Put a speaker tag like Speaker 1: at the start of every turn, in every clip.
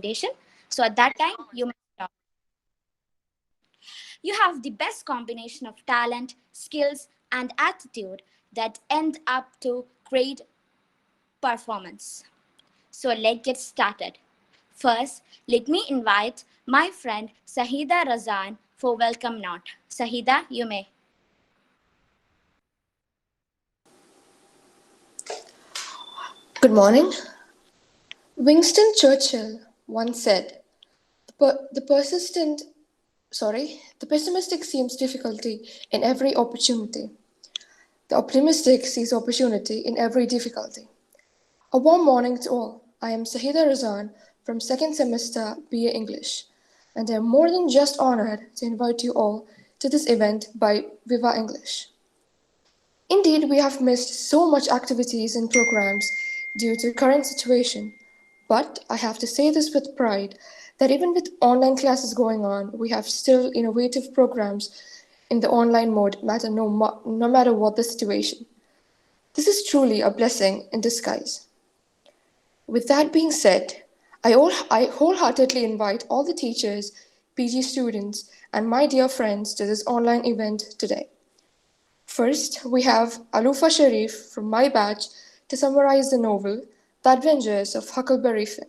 Speaker 1: presentation. So at that time, you may stop. You have the best combination of talent, skills, and attitude that end up to great performance. So let's get started. First, let me invite my friend Sahida Razan for welcome note. Sahida, you may.
Speaker 2: Good morning. Winston Churchill once said, the pessimistic sees difficulty in every opportunity. The optimistic sees opportunity in every difficulty. A warm morning to all. I am Sahida Razan from second semester BA English, and I am more than just honored to invite you all to this event by Viva English. Indeed, we have missed so much activities and programs due to current situation. But I have to say this with pride that even with online classes going on, we have still innovative programs in the online mode no matter what the situation. This is truly a blessing in disguise. With that being said, I wholeheartedly invite all the teachers, PG students, and my dear friends to this online event today. First, we have Alufa Sharif from my batch to summarize the novel The Adventures of Huckleberry Finn.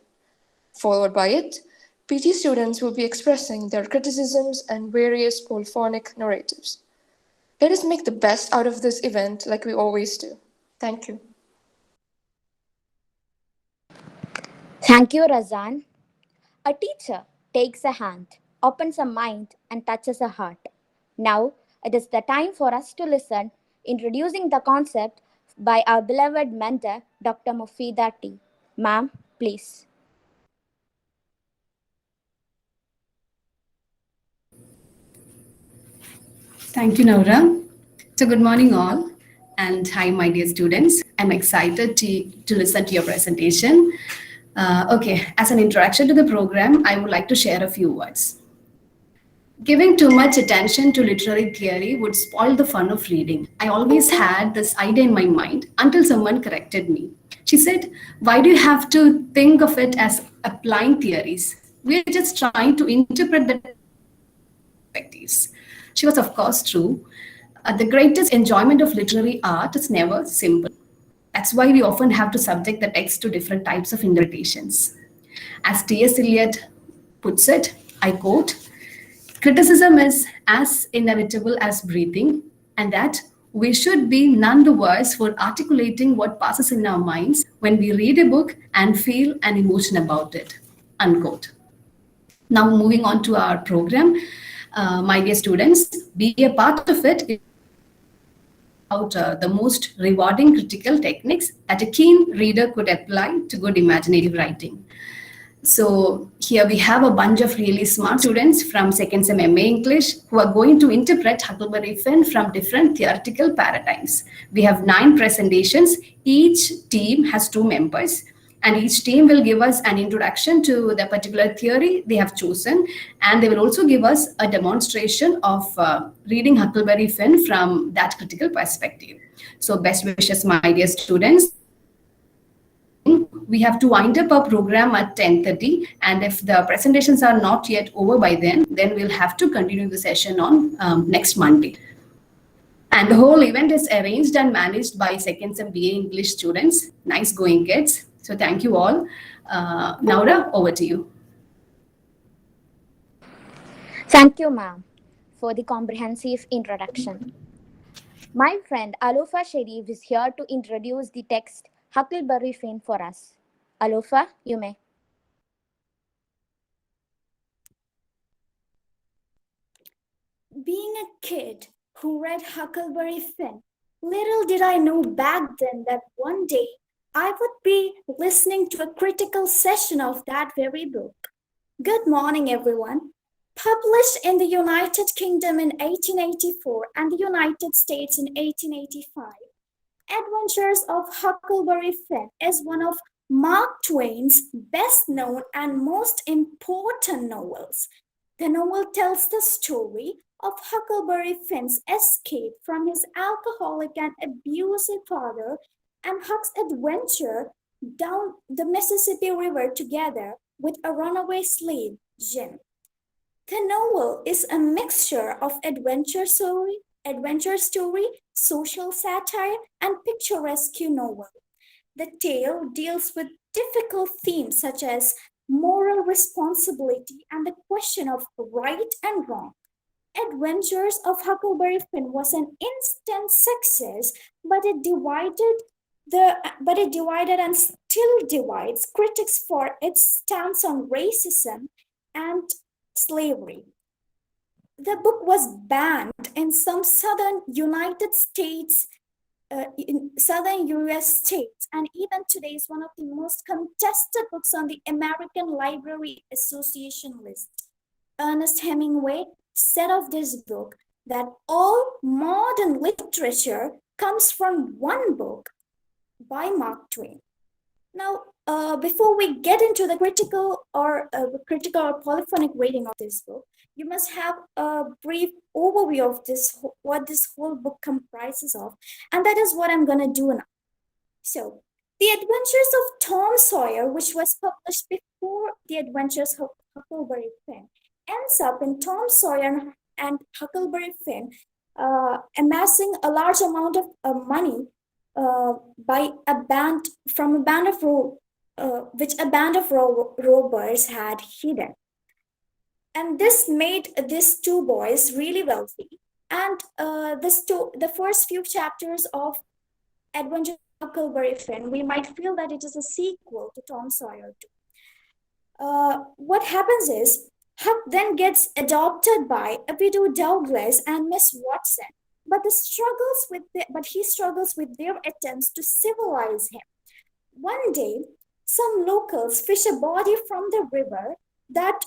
Speaker 2: Followed by it, PG students will be expressing their criticisms and various polyphonic narratives. Let us make the best out of this event like we always do. Thank you.
Speaker 1: Thank you, Razan. A teacher takes a hand, opens a mind, and touches a heart. Now, it is the time for us to listen, introducing the concept by our beloved mentor, Dr. Mufida T. Ma'am, please.
Speaker 3: Thank you, Naura. So, good morning, all, and hi, my dear students. I'm excited to listen to your presentation. Okay, as an introduction to the program, I would like to share a few words. Giving too much attention to literary theory would spoil the fun of reading. I always had this idea in my mind until someone corrected me. She said, "Why do you have to think of it as applying theories? We're just trying to interpret the perspectives." She was, of course, true. The greatest enjoyment of literary art is never simple. That's why we often have to subject the text to different types of interpretations. As T.S. Eliot puts it, I quote, "Criticism is as inevitable as breathing, and that we should be none the worse for articulating what passes in our minds when we read a book and feel an emotion about it." Unquote. Now, moving on to our program, my dear students, be a part of it about the most rewarding critical techniques that a keen reader could apply to good imaginative writing. So here we have a bunch of really smart students from second sem MA English who are going to interpret Huckleberry Finn from different theoretical paradigms. We have 9 presentations. Each team has 2 members, and each team will give us an introduction to the particular theory they have chosen, and they will also give us a demonstration of reading Huckleberry Finn from that critical perspective. So best wishes, my dear students. We have to wind up our program at 10:30, and if the presentations are not yet over by then we'll have to continue the session on next Monday. And the whole event is arranged and managed by second sem BA English students. Nice going, kids. So thank you all. Naura, over to you.
Speaker 1: Thank you, ma'am, for the comprehensive introduction. My friend Alofa Sharif is here to introduce the text Huckleberry Finn for us. Alofa, you may.
Speaker 4: Being a kid who read Huckleberry Finn, little did I know back then that one day I would be listening to a critical session of that very book. Good morning, everyone. Published in the United Kingdom in 1884 and the United States in 1885, Adventures of Huckleberry Finn is one of Mark Twain's best known and most important novels. The novel tells the story of Huckleberry Finn's escape from his alcoholic and abusive father and Huck's adventure down the Mississippi River together with a runaway slave, Jim. The novel is a mixture of adventure story, social satire, and picturesque novel. The tale deals with difficult themes such as moral responsibility and the question of right and wrong. Adventures of Huckleberry Finn was an instant success, but it divided and still divides critics for its stance on racism and slavery. The book was banned in some southern US states, and even today is one of the most contested books on the American Library Association list. Ernest Hemingway said of this book that all modern literature comes from one book by Mark Twain. Now, before we get into the critical or polyphonic rating of this book, you must have a brief overview of what this whole book comprises of, and that is what I'm going to do now. So, The Adventures of Tom Sawyer, which was published before The Adventures of Huckleberry Finn, ends up in Tom Sawyer and Huckleberry Finn amassing a large amount of money by a band which a band of robbers had hidden. And this made these two boys really wealthy. And the first few chapters of Adventures of Huckleberry Finn, we might feel that it is a sequel to Tom Sawyer 2. What happens is, Huck then gets adopted by a widow Douglas and Miss Watson, but he struggles with their attempts to civilize him. One day, some locals fish a body from the river that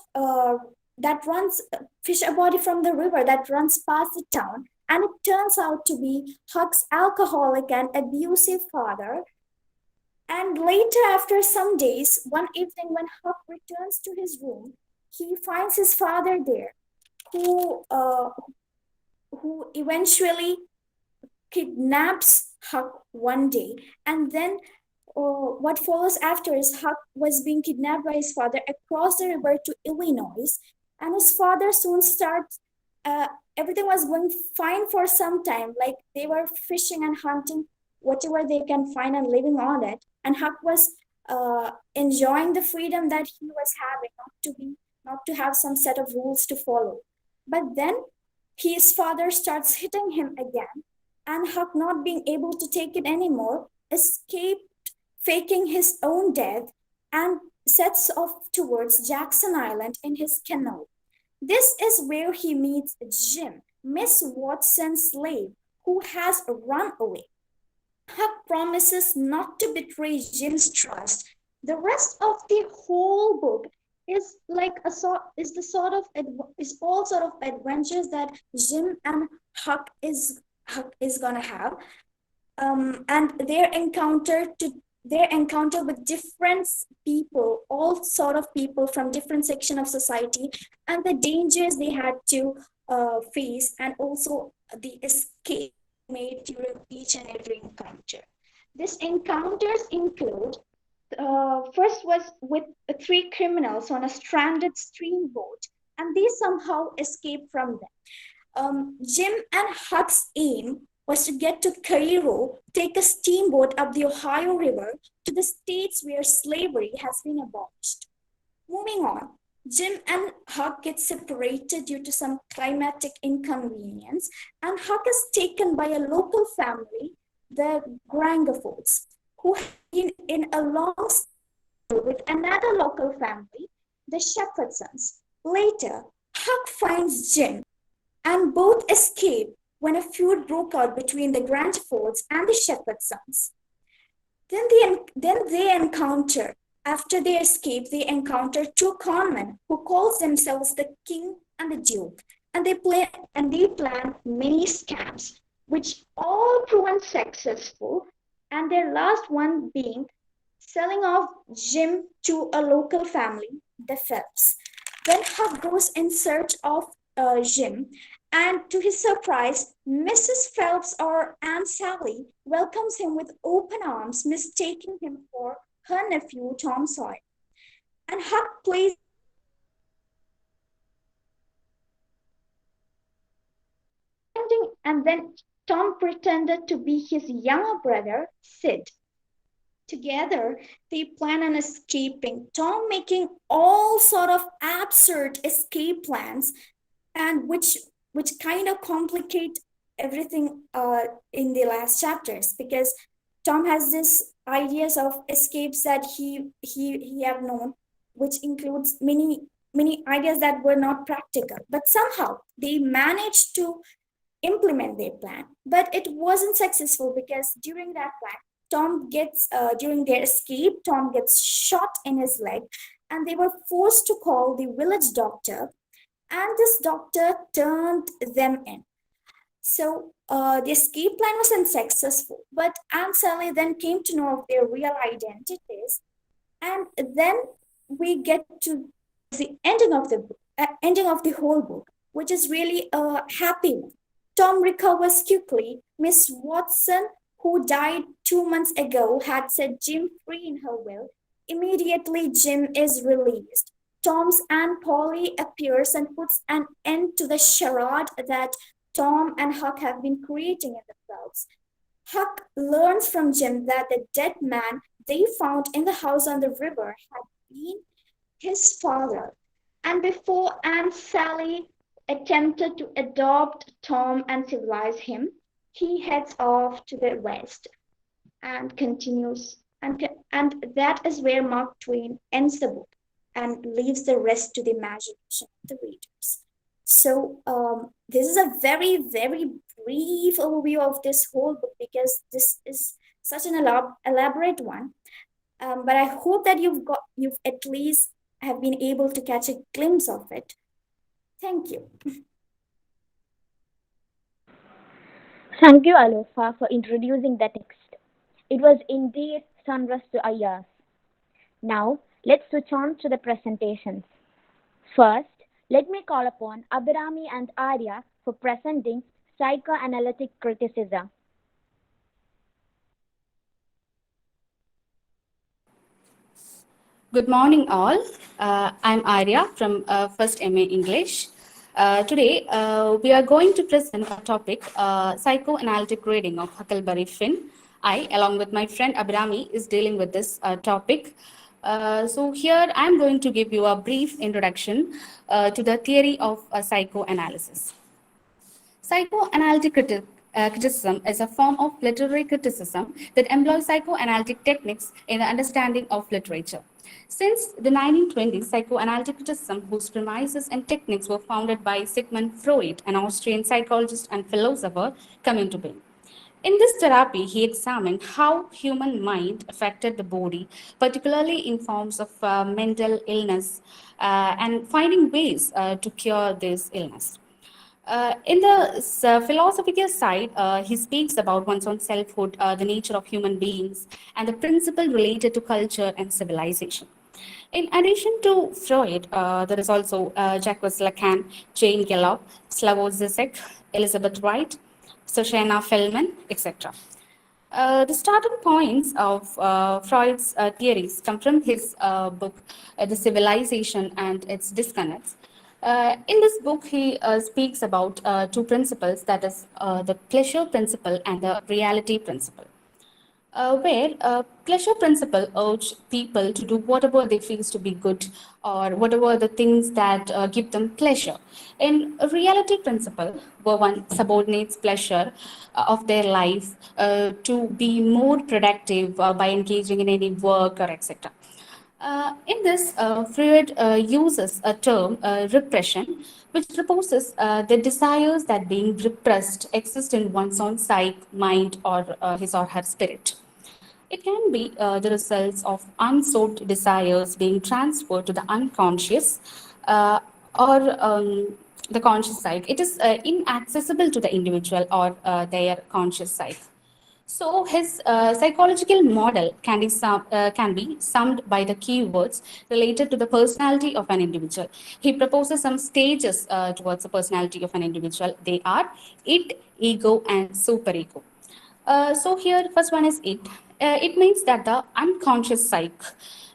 Speaker 4: runs past the town, and it turns out to be Huck's alcoholic and abusive father. And later, after some days, one evening when Huck returns to his room, he finds his father there, who eventually kidnaps Huck one day. And then what follows after is Huck was being kidnapped by his father across the river to Illinois, and his father soon starts. Everything was going fine for some time, like they were fishing and hunting whatever they can find and living on it. And Huck was enjoying the freedom that he was having, not to have some set of rules to follow. But then his father starts hitting him again, and Huck, not being able to take it anymore, escaped, faking his own death, and sets off towards Jackson Island in his canoe. This is where he meets Jim, Miss Watson's slave, who has run away. Huck promises not to betray Jim's trust. The rest of the whole book is all sort of adventures that Jim and Huck is gonna have, and their encounter with different people, all sort of people from different section of society, and the dangers they had to face, and also the escape made during each and every encounter. These encounters include, first was with 3 criminals on a stranded steamboat, and they somehow escaped from them. Jim and Huck's aim was to get to Cairo, take a steamboat up the Ohio River to the states where slavery has been abolished. Moving on, Jim and Huck get separated due to some climatic inconvenience, and Huck is taken by a local family, the Grangerfords, who have been in a long struggle with another local family, the Shepherdsons. Later, Huck finds Jim, and both escape when a feud broke out between the Grangerfords and the Shepherdsons. After they escape, they encounter 2 conmen who calls themselves the King and the Duke, and they plan many scams, which all proven successful, and their last one being selling off Jim to a local family, the Phelps. Then Huck goes in search of Jim, and to his surprise, Mrs. Phelps, or Aunt Sally, welcomes him with open arms, mistaking him for her nephew, Tom Sawyer. And Huck plays and then Tom pretended to be his younger brother, Sid. Together, they plan on escaping, Tom making all sort of absurd escape plans and which kind of complicate everything in the last chapters because Tom has this ideas of escapes that he have known, which includes many ideas that were not practical, but somehow they managed to implement their plan. But it wasn't successful because during that plan, during their escape, Tom gets shot in his leg, and they were forced to call the village doctor, and this doctor turned them in. So the escape plan was unsuccessful, but Aunt Sally then came to know of their real identities, and then we get to the ending of the book, ending of the whole book, which is really a happy one. Tom recovers quickly. Miss Watson, who died 2 months ago, had set Jim free in her will. Immediately, Jim is released. Tom's Aunt Polly appears and puts an end to the charade that Tom and Huck have been creating in themselves. Huck learns from Jim that the dead man they found in the house on the river had been his father. And before Aunt Sally attempted to adopt Tom and civilize him, he heads off to the west and continues. And that is where Mark Twain ends the book and leaves the rest to the imagination of the readers. So, this is a very, very brief overview of this whole book because this is such an elaborate one. But I hope that you've at least have been able to catch a glimpse of it. Thank you.
Speaker 1: Thank you, Alofa, for introducing the text. It was indeed sonorous to our ears. Now, let's switch on to the presentations. First, let me call upon Abhirami and Arya for presenting psychoanalytic criticism.
Speaker 3: Good morning, all. I'm Arya from First MA English. Today, we are going to present a topic, psychoanalytic reading of Huckleberry Finn. I, along with my friend Abrami, is dealing with this topic. So here I'm going to give you a brief introduction to the theory of psychoanalysis. Psychoanalytic criticism is a form of literary criticism that employs psychoanalytic techniques in the understanding of literature. Since the 1920s, psychoanalytic criticism, whose premises and techniques were founded by Sigmund Freud, an Austrian psychologist and philosopher, come into being. In this therapy, he examined how human mind affected the body, particularly in forms of mental illness, and finding ways to cure this illness. In the philosophical side, he speaks about one's own selfhood, the nature of human beings, and the principle related to culture and civilization. In addition to Freud, there is also Jacques Lacan, Jane Gallop, Slavoj Zizek, Elizabeth Wright, Shoshana Feldman, etc. The starting points of Freud's theories come from his book, The Civilization and Its Disconnects. In this book, he speaks about two principles, that is, the pleasure principle and the reality principle. Where pleasure principle urge people to do whatever they feel to be good or whatever the things that give them pleasure. In a reality principle, where one subordinates pleasure of their life to be more productive by engaging in any work or etc. In this, Freud uses a term, repression, which proposes the desires that being repressed exist in one's own psyche, mind, or his or her spirit. It can be the results of unsolved desires being transferred to the unconscious or the conscious side. It is inaccessible to the individual or their conscious side. So his psychological model can be summed by the keywords related to the personality of an individual. He proposes some stages towards the personality of an individual. They are id, ego, and superego. So here, first one is it. It means that the unconscious psyche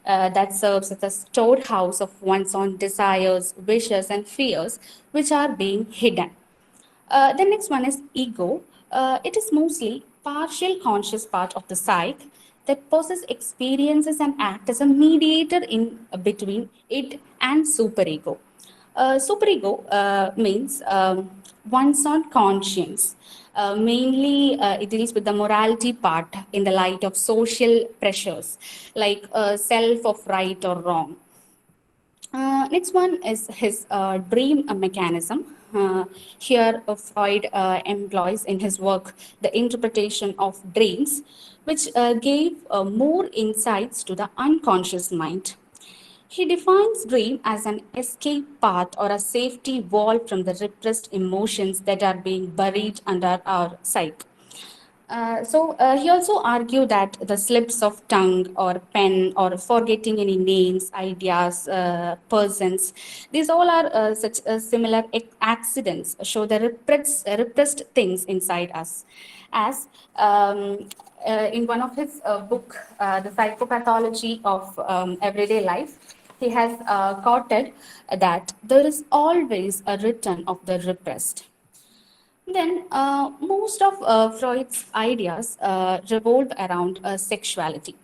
Speaker 5: that serves as a storehouse of one's own desires, wishes, and fears, which are being hidden. The next one is ego. It is mostly partial conscious part of the psyche that possesses experiences and act as a mediator in between it and superego. Superego means one's own conscience. Mainly, it deals with the morality part in the light of social pressures like self of right or wrong. Next one is his dream mechanism. Here, Freud employs in his work the interpretation of dreams, which gave more insights to the unconscious mind. He defines dream as an escape path or a safety wall from the repressed emotions that are being buried under our psyche. He also argued that the slips of tongue or pen or forgetting any names, ideas, persons, these all are such similar accidents show the repressed things inside us. As in one of his book, The Psychopathology of Everyday Life, he has quoted that there is always a return of the repressed. Then, most of Freud's ideas revolve around sexuality.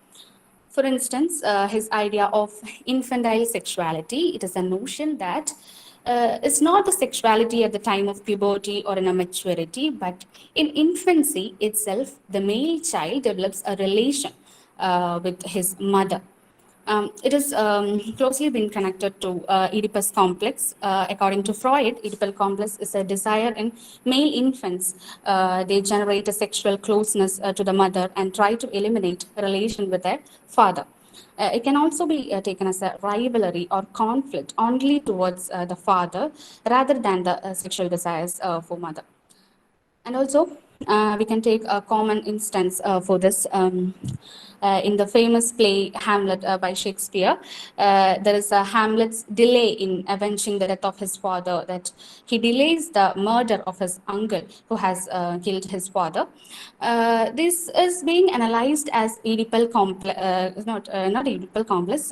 Speaker 5: For instance, his idea of infantile sexuality, it is a notion that it's not the sexuality at the time of puberty or in a maturity, but in infancy itself, the male child develops a relation with his mother. It is closely been connected to Oedipus complex. According to Freud, Oedipal complex is a desire in male infants. They generate a sexual closeness to the mother and try to eliminate a relation with their father. It can also be taken as a rivalry or conflict only towards the father rather than the sexual desires for mother. And also, we can take a common instance for this. In the famous play Hamlet by Shakespeare, there is a Hamlet's delay in avenging the death of his father, that he delays the murder of his uncle who has killed his father. This is being analyzed as Oedipal complex, not Oedipal complex.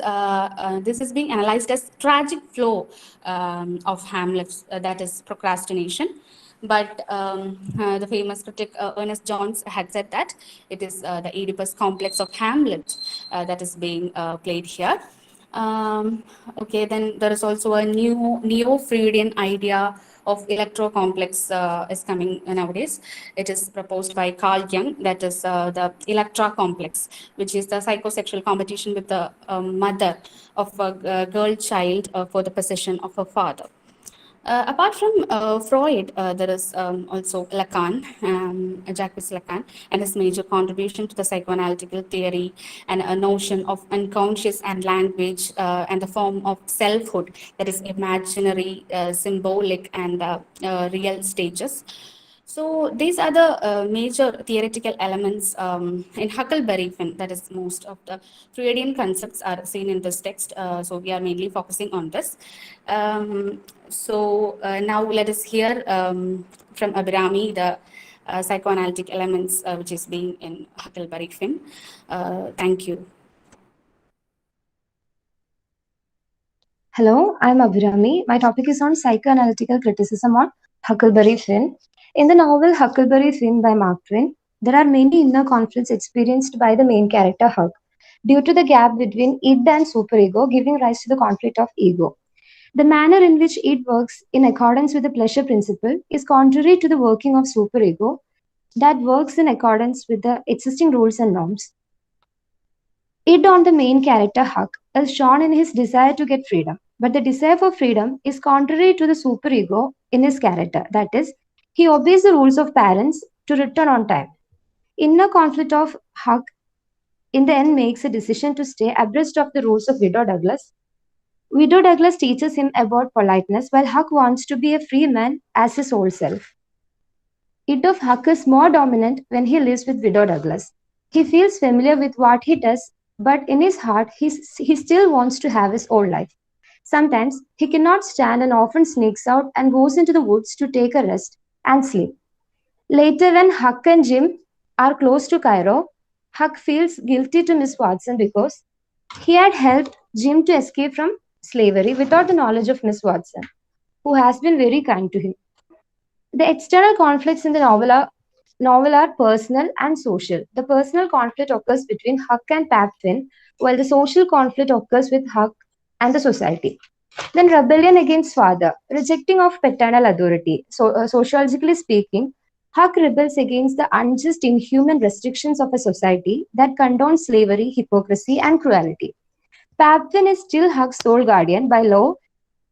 Speaker 5: This is being analyzed as tragic flow of Hamlet's, that is procrastination. But the famous critic Ernest Jones had said that it is the Oedipus complex of Hamlet that is being played here. Okay, then there is also a new neo-Freudian idea of Electra Complex is coming nowadays. It is proposed by Carl Jung, that is the Electra Complex, which is the psychosexual competition with the mother of a girl child for the possession of her father. Apart from Freud, there is also Lacan, Jacques Lacan, and his major contribution to the psychoanalytical theory and a notion of unconscious and language and the form of selfhood that is imaginary, symbolic, and real stages. So these are the major theoretical elements in Huckleberry Finn. That is, most of the Freudian concepts are seen in this text. So we are mainly focusing on this. Now let us hear from Abirami the psychoanalytic elements which is being in Huckleberry Finn. Thank you.
Speaker 6: Hello, I'm Abhirami. My topic is on psychoanalytical criticism on Huckleberry Finn. In the novel Huckleberry Finn by Mark Twain, there are many inner conflicts experienced by the main character Huck, due to the gap between id and superego, giving rise to the conflict of ego. The manner in which id works in accordance with the pleasure principle is contrary to the working of superego that works in accordance with the existing rules and norms. Id on the main character Huck is shown in his desire to get freedom, but the desire for freedom is contrary to the superego in his character. That is, he obeys the rules of parents to return on time. Inner conflict of Huck in the end makes a decision to stay abreast of the rules of Widow Douglas. Widow Douglas teaches him about politeness, while Huck wants to be a free man as his old self. Id of Huck is more dominant when he lives with Widow Douglas. He feels familiar with what he does, but in his heart, he still wants to have his old life. Sometimes he cannot stand and often sneaks out and goes into the woods to take a rest and sleep. Later, when Huck and Jim are close to Cairo, Huck feels guilty to Miss Watson because He had helped Jim to escape from slavery without the knowledge of Miss Watson, who has been very kind to him. The external conflicts in the novel are personal and social. The personal conflict occurs between Huck and Papwin, while the social conflict occurs with Huck and the society. Then rebellion against father, rejecting of paternal authority. So, sociologically speaking, Huck rebels against the unjust, inhuman restrictions of a society that condones slavery, hypocrisy, and cruelty. Papwin is still Huck's sole guardian by law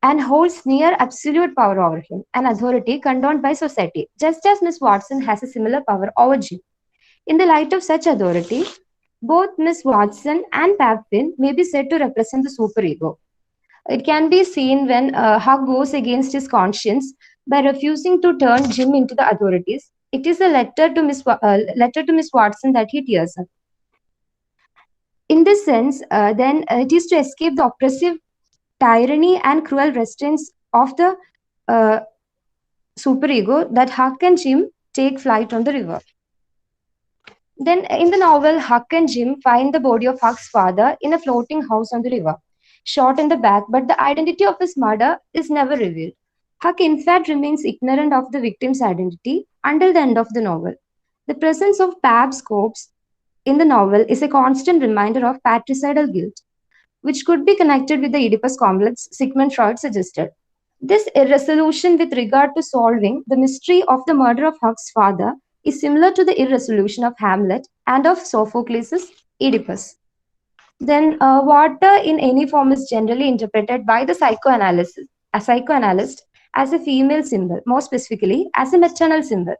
Speaker 6: and holds near absolute power over him, an authority condoned by society, just as Miss Watson has a similar power over Jim. In the light of such authority, both Miss Watson and Papwin may be said to represent the superego. It can be seen when Huck goes against his conscience by refusing to turn Jim into the authorities. It is a letter to Miss Watson that he tears up. In this sense, then it is to escape the oppressive tyranny and cruel restraints of the uh, superego that Huck and Jim take flight on the river. Then, in the novel, Huck and Jim find the body of Huck's father in a floating house on the river, shot in the back, but the identity of his murder is never revealed. Huck, in fact, remains ignorant of the victim's identity until the end of the novel. The presence of Pab's corpse in the novel is a constant reminder of patricidal guilt, which could be connected with the Oedipus complex Sigmund Freud suggested. This irresolution with regard to solving the mystery of the murder of Huck's father is similar to the irresolution of Hamlet and of Sophocles' Oedipus. Then, water in any form is generally interpreted by the psychoanalyst as a female symbol, more specifically as a maternal symbol.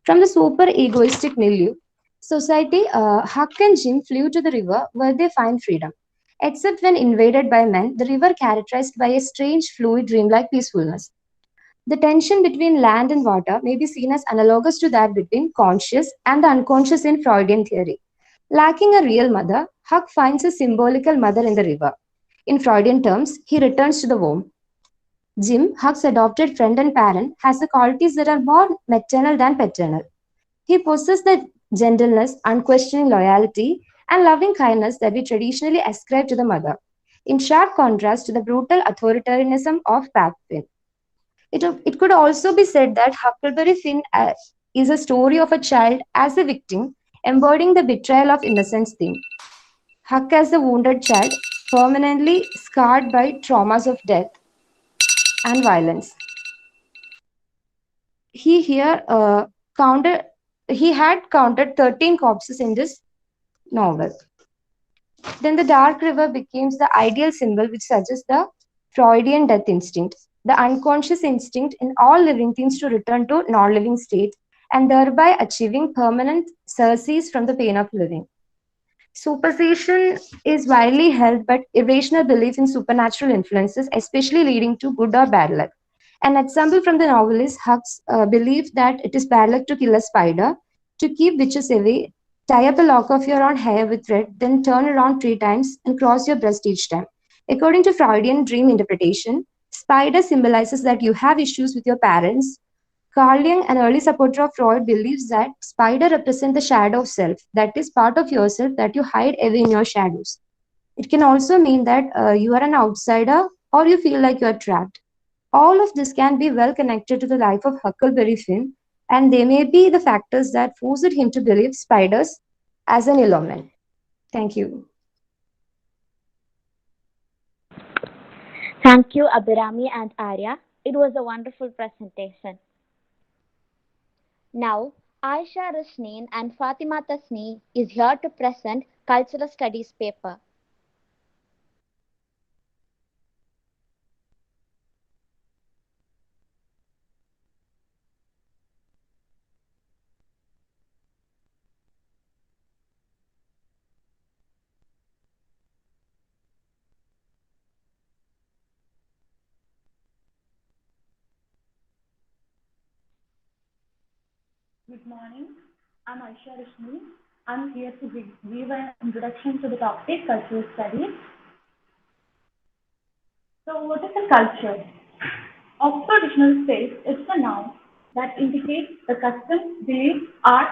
Speaker 6: From the super egoistic milieu, society, Huck and Jim flew to the river where they find freedom. Except when invaded by men, the river characterized by a strange, fluid, dreamlike peacefulness. The tension between land and water may be seen as analogous to that between conscious and the unconscious in Freudian theory. Lacking a real mother, Huck finds a symbolical mother in the river. In Freudian terms, he returns to the womb. Jim, Huck's adopted friend and parent, has the qualities that are more maternal than paternal. He possesses the gentleness, unquestioning loyalty, and loving kindness that we traditionally ascribe to the mother, in sharp contrast to the brutal authoritarianism of Papwin. It could also be said that Huckleberry Finn is a story of a child as a victim, embodying the betrayal of innocence theme. Huck as a wounded child, permanently scarred by traumas of death and violence. He here counted. He had counted 13 corpses in this novel. Then the dark river becomes the ideal symbol which suggests the Freudian death instinct, the unconscious instinct in all living things to return to non-living state and thereby achieving permanent surcease from the pain of living. Superstition is widely held, but irrational belief in supernatural influences, especially leading to good or bad luck. An example from the novel is Huck's belief that it is bad luck to kill a spider, to keep witches away, tie up a lock of your own hair with thread, then turn around 3 times and cross your breast each time. According to Freudian dream interpretation, spider symbolizes that you have issues with your parents. Carl Jung, an early supporter of Freud, believes that spider represent the shadow of self, that is part of yourself that you hide away in your shadows. It can also mean that you are an outsider or you feel like you are trapped. All of this can be well connected to the life of Huckleberry Finn, and they may be the factors that forced him to believe spiders as an ill omen. Thank you.
Speaker 1: Thank you, Abhirami and Arya. It was a wonderful presentation. Now, Aisha Rashneen and Fatima Tasni is here to present Cultural Studies paper.
Speaker 7: Good morning. I'm Aisha Rishmi. I'm here to give an introduction to the topic cultural studies. So, what is a culture? Oxford Dictionary says it's a noun that indicates the custom, belief, art,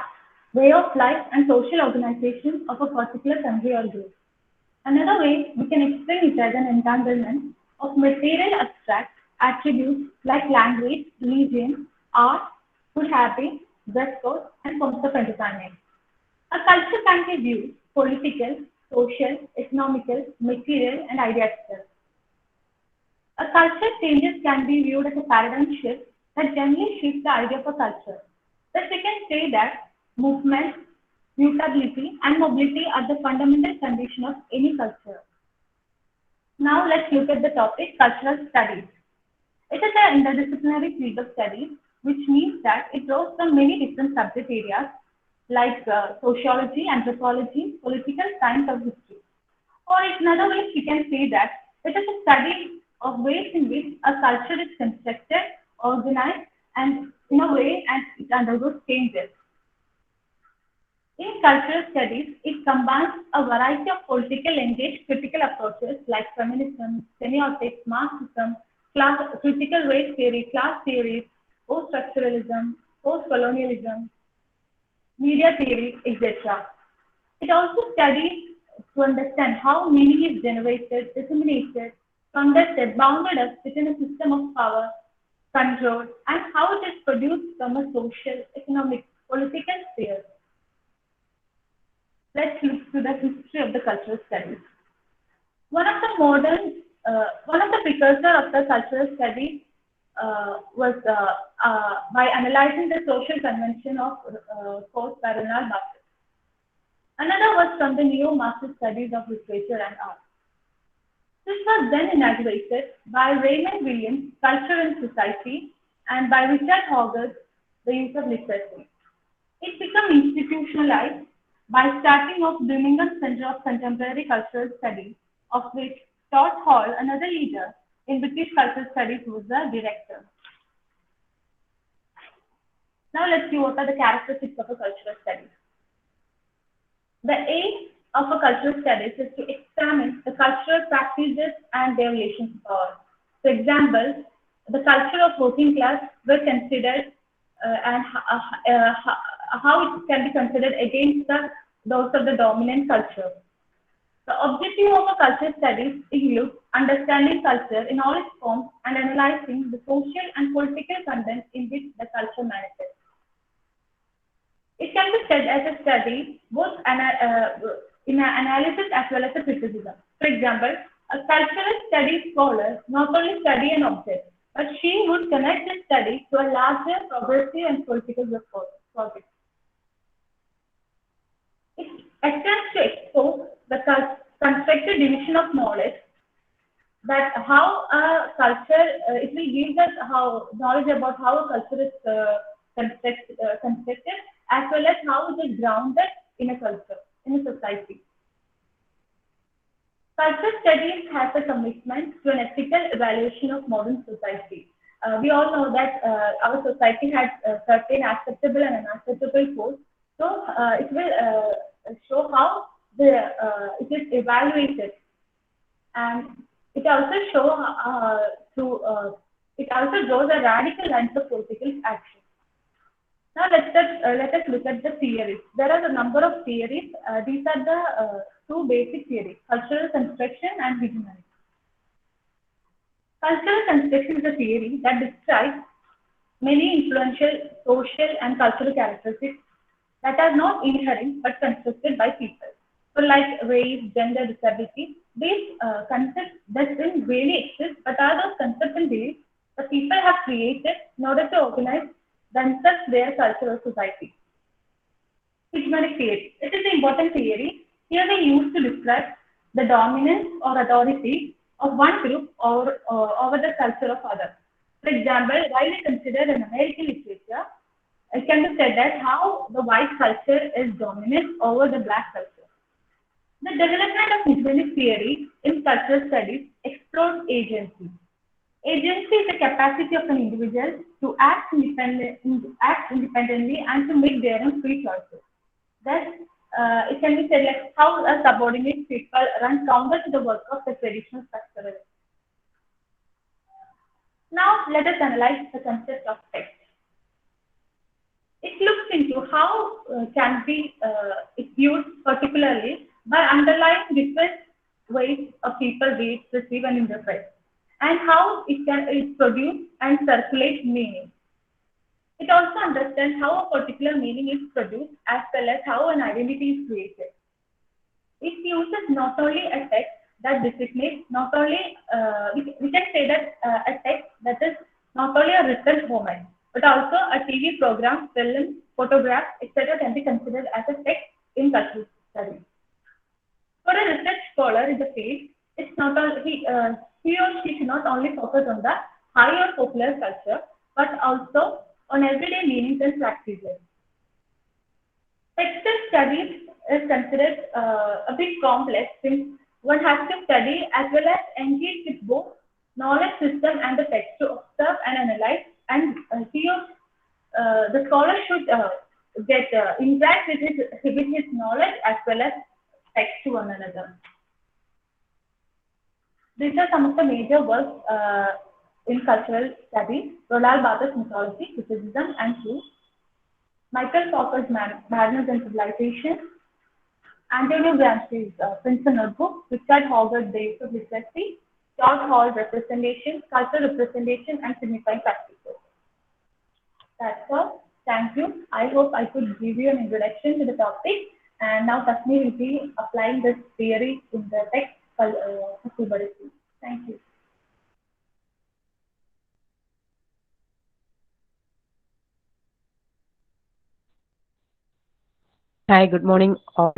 Speaker 7: way of life, and social organization of a particular country or group. Another way we can explain it as an entanglement of material abstract attributes like language, religion, art, food habits, dress code, and forms of entertainment. A culture can be viewed political, social, economical, material, and ideological. A culture changes can be viewed as a paradigm shift that generally shifts the idea of a culture. Thus, we can say that movement, mutability, and mobility are the fundamental condition of any culture. Now, let's look at the topic cultural studies. It is an interdisciplinary field of study, which means that it draws from many different subject areas like sociology, anthropology, political science, or history. Or in other ways, we can say that it is a study of ways in which a culture is constructed, organized, and in a way, and it undergoes changes. In cultural studies, it combines a variety of politically engaged critical approaches like feminism, semiotics, Marxism, critical race theory, class theories, post-structuralism, post-colonialism, media theory, etc. It also studies to understand how meaning is generated, disseminated, conducted, bounded up within a system of power, control, and how it is produced from a social, economic, political sphere. Let's look to the history of the cultural studies. One of the precursors of the cultural studies was by analyzing the social convention of force by Ronald Barthes. Another was from the neo-Marxist studies of literature and art. This was then inaugurated by Raymond Williams' Culture and Society and by Richard Hogarth, The Use of Literacy. It became institutionalized by starting of Birmingham Center of Contemporary Cultural Studies, of which Todd Hall, another leader in British cultural studies, was the director. Now let's see what are the characteristics of a cultural studies. The aim of a cultural studies is to examine the cultural practices and their relations to power. For example, the culture of working class were considered and how it can be considered against those of the dominant culture. The objective of a cultural studies includes understanding culture in all its forms and analyzing the social and political content in which the culture manifests. It can be said as a study both in an analysis as well as a criticism. For example, a cultural studies scholar not only study an object, but she would connect the study to a larger progressive and political project. It attempts to expose the constructed division of knowledge, that how a culture, it will give us how knowledge about how a culture is constructed, as well as how it is grounded in a culture, in a society. Cultural studies has a commitment to an ethical evaluation of modern society. We all know that our society has certain acceptable and unacceptable codes. So it will show how it is evaluated, and it also it also draws a radical lines of political action. Now let us look at the theories. There are a number of theories. These are the two basic theories: cultural construction and hegemony. Cultural construction is a theory that describes many influential social and cultural characteristics that are not inherent but constructed by people. So, like race, gender, disability, these concepts doesn't really exist, but are those concepts and beliefs that people have created in order to organize themselves, their culture, or society. Hegemonic theory. It is an important theory. Here they used to describe the dominance or authority of one group over the culture of others. For example, widely considered in American literature, it can be said that how the white culture is dominant over the black culture. The development of hegemonic theory in cultural studies explores agency. Agency is the capacity of an individual to act independently and to make their own free choices. Thus, it can be said like how a subordinate people run counter to the work of the traditional structuralists. Now, let us analyze the concept of text. It looks into how can be it's used particularly by underlying different ways people read, perceive, and interpret, and how it produce and circulate meaning. It also understands how a particular meaning is produced as well as how an identity is created. It uses not only a text that designates, not only, we can say that a text that is not only a written moment, but also a TV program, film, photograph, etc. can be considered as a text in cultural studies. For a research scholar in the field, it's not only, he or she should not only focus on the high or popular culture, but also on everyday meanings and practices. Textual studies is considered a bit complex since one has to study as well as engage with both knowledge system and the text to observe and analyze, and the scholar should get interact with his knowledge as well as text to one another. These are some of the major works in cultural studies: Roald Barthes' Mythology, Criticism, and Truth; Michael Falker's Madness and Civilization; Antonio Gramsci's Prince and Notebook; Richard Hoggard's Days of Literacy; George Hall's Representation, Cultural Representation, and Signifying Practices. That's all. Thank you. I hope I could give you an introduction to the topic. And now Tasmi will be applying this theory in the text. Thank you.
Speaker 8: Hi, good morning all.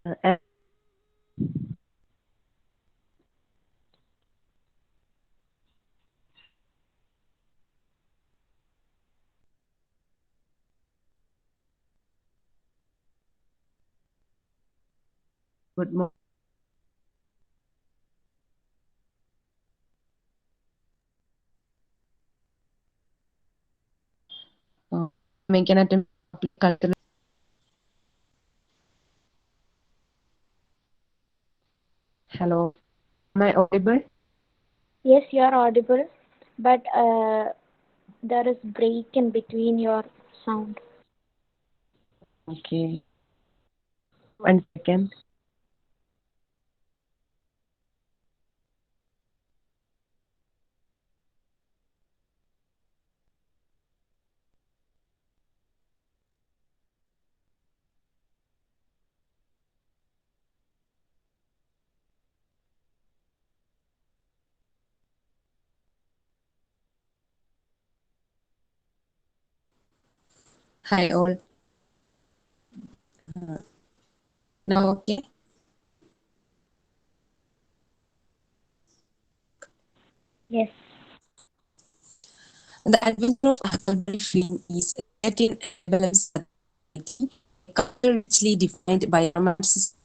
Speaker 8: Uh, Good morning. Making attempt cultural. Hello, am I audible?
Speaker 9: Yes, you are audible, but there is break in between your sound.
Speaker 8: Okay, 1 second. Hi all. Now okay.
Speaker 9: Yes.
Speaker 8: The adventure of Huckleberry Finn is set in balance society, a culture richly defined by romanticism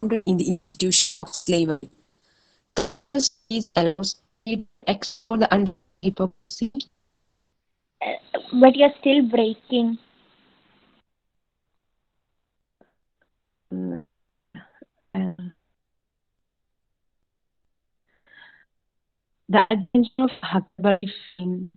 Speaker 8: founded in the institution of slavery. Cultural studies allows readers to explore the underlying hypocrisy.
Speaker 9: But you're still breaking.
Speaker 8: Mm, uh, The adventure of Huckleberry Finn.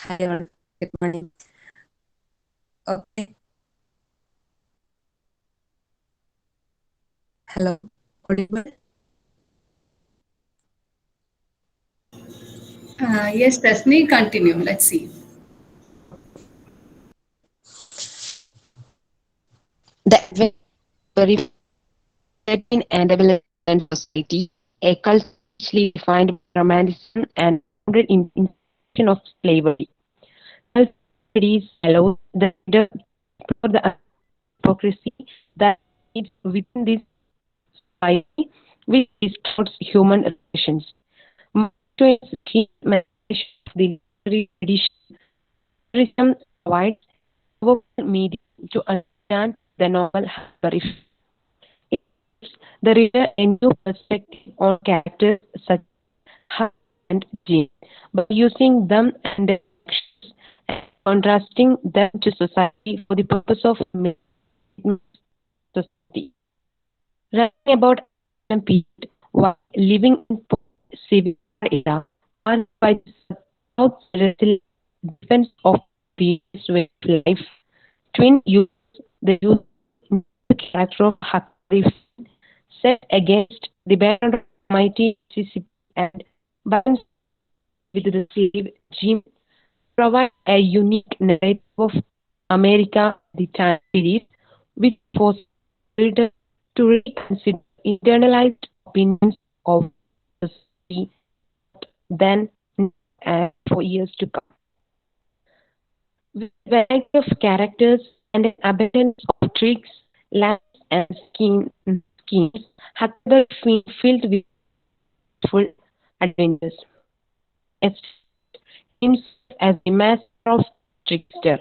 Speaker 8: Hi all. Good morning. Okay. Hello. Audible?
Speaker 3: Yes, Stephanie, continue. Let's see.
Speaker 8: The adventure very in and development society, a culture richly defined by romanticism and founded in institution of slavery. Cultural studies allow the reader to explore the hypocrisy that is within this society which distorts human relations. Mark Twain's key message of the literary tradition, tourism provides a powerful medium to understand the novel Huckleberry Finn. the reader a new perspective on characters such as Huck and Jean by using them and their actions and contrasting them to society for the purpose of society. Writing about a period while living in post-civil war era marked by the South's resilient defense of previous way of life, Twin uses the use of the character of Huckleberry set against the background of mighty Mississippi and balance with the slave Jim provide a unique narrative of America the time period, which forces readers to reconsider internalized opinions of society then and for years to come. With a variety of characters and an abundance of tricks, lies, and schemes, Huckleberry filled with full adventures. Himself as the master of trickster.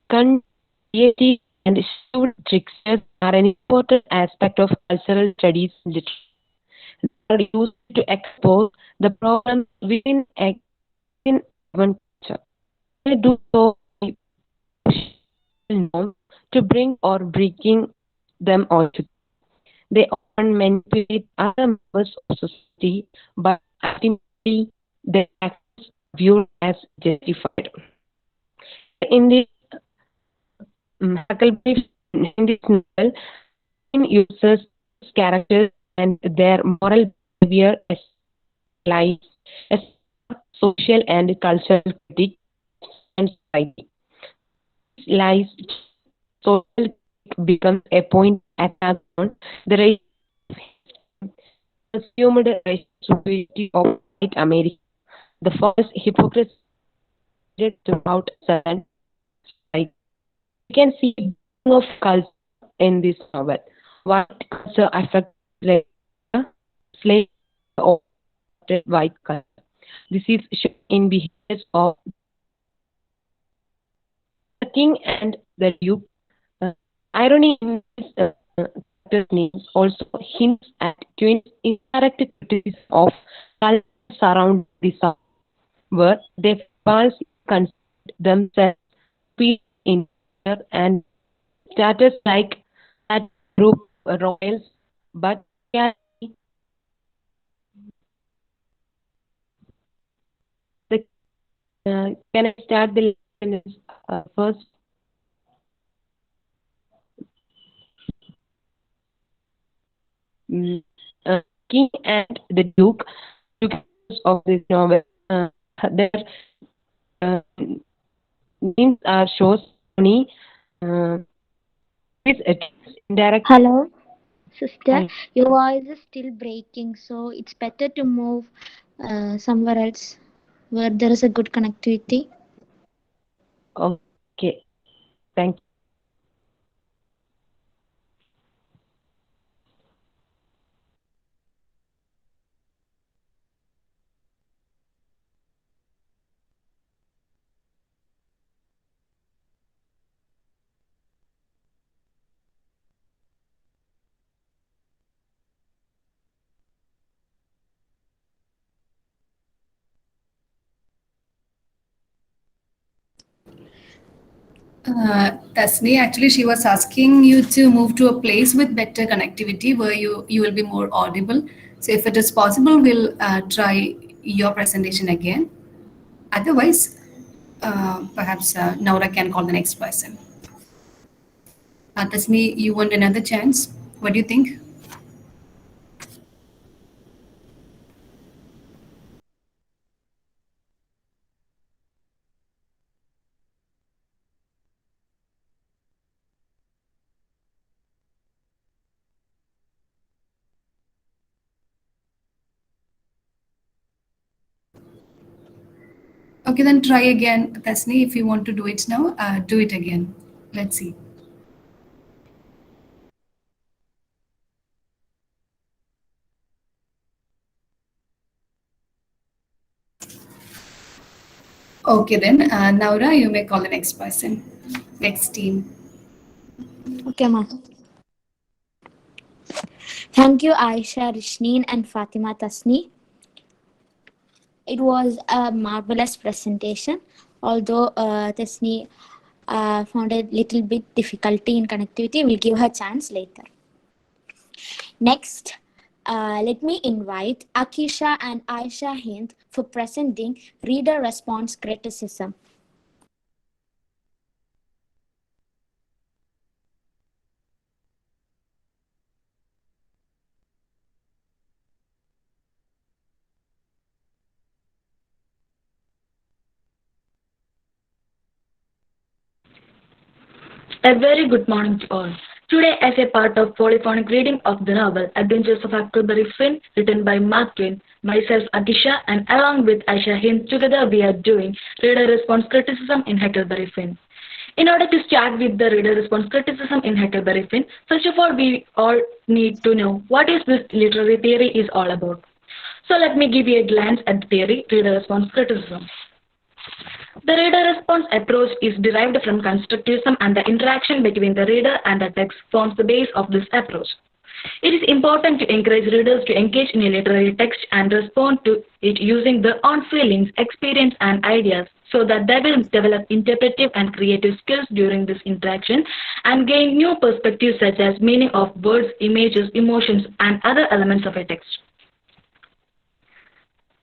Speaker 8: Creative and shrewd tricksters are an important aspect of cultural studies and literature. They are used to expose the problems within one culture. They do so by pushing norms to bring or breaking them onto. They often manipulate other members of society, but ultimately their actions are viewed as justified. In this Huckleberry in this novel, uses characters and their moral behavior as lies, as social and cultural critique and society. Lies, social critique becomes a point attack on the assumed racial superiority of white America, the false hypocrisy throughout Southern society. We can see a of culture in this novel. White culture affects slave or white culture. This is shown in behaviors of the king and the duke. Irony in this characters' names also hints at Twins' indirect criticism of culture surrounding the South, where they falsely consider themselves superior in nature and status like that group royals, but yeah, the, can I start the lesson first? Mm, King and the Duke, two characters of this novel, their uh, names are shows Tony. Uh, is indirect.
Speaker 10: Hello, sister.
Speaker 8: Hello.
Speaker 10: Your voice is still breaking, so it's better to move somewhere else where there is a good connectivity.
Speaker 8: Okay, thank you.
Speaker 3: Tasni, actually, she was asking you to move to a place with better connectivity where you will be more audible. So, if it is possible, we'll try your presentation again. Otherwise, perhaps Naura can call the next person. Tasni, you want another chance? What do you think? Okay, then try again, Tasni. If you want to do it now, do it again. Let's see. Okay, then Naura, you may call the next person, next team.
Speaker 10: Okay, ma'am.
Speaker 1: Thank you, Aisha, Rishneen, and Fatima Tasni. It was a marvelous presentation, although Tasni found a little bit difficulty in connectivity. We'll give her a chance later. Next, let me invite Akisha and Aisha Hind for presenting reader response criticism.
Speaker 11: A very good morning to all. Today, as a part of Polyphonic reading of the novel Adventures of Huckleberry Finn, written by Mark Twain, myself Atisha, and along with Aisha Hind, together we are doing reader response criticism in Huckleberry Finn. In order to start with the reader response criticism in Huckleberry Finn, first of all, we all need to know what is this literary theory is all about. So let me give you a glance at the theory, reader response criticism. The reader response approach is derived from constructivism, and the interaction between the reader and the text forms the base of this approach. It is important to encourage readers to engage in a literary text and respond to it using their own feelings, experience, and ideas so that they will develop interpretive and creative skills during this interaction and gain new perspectives such as meaning of words, images, emotions, and other elements of a text.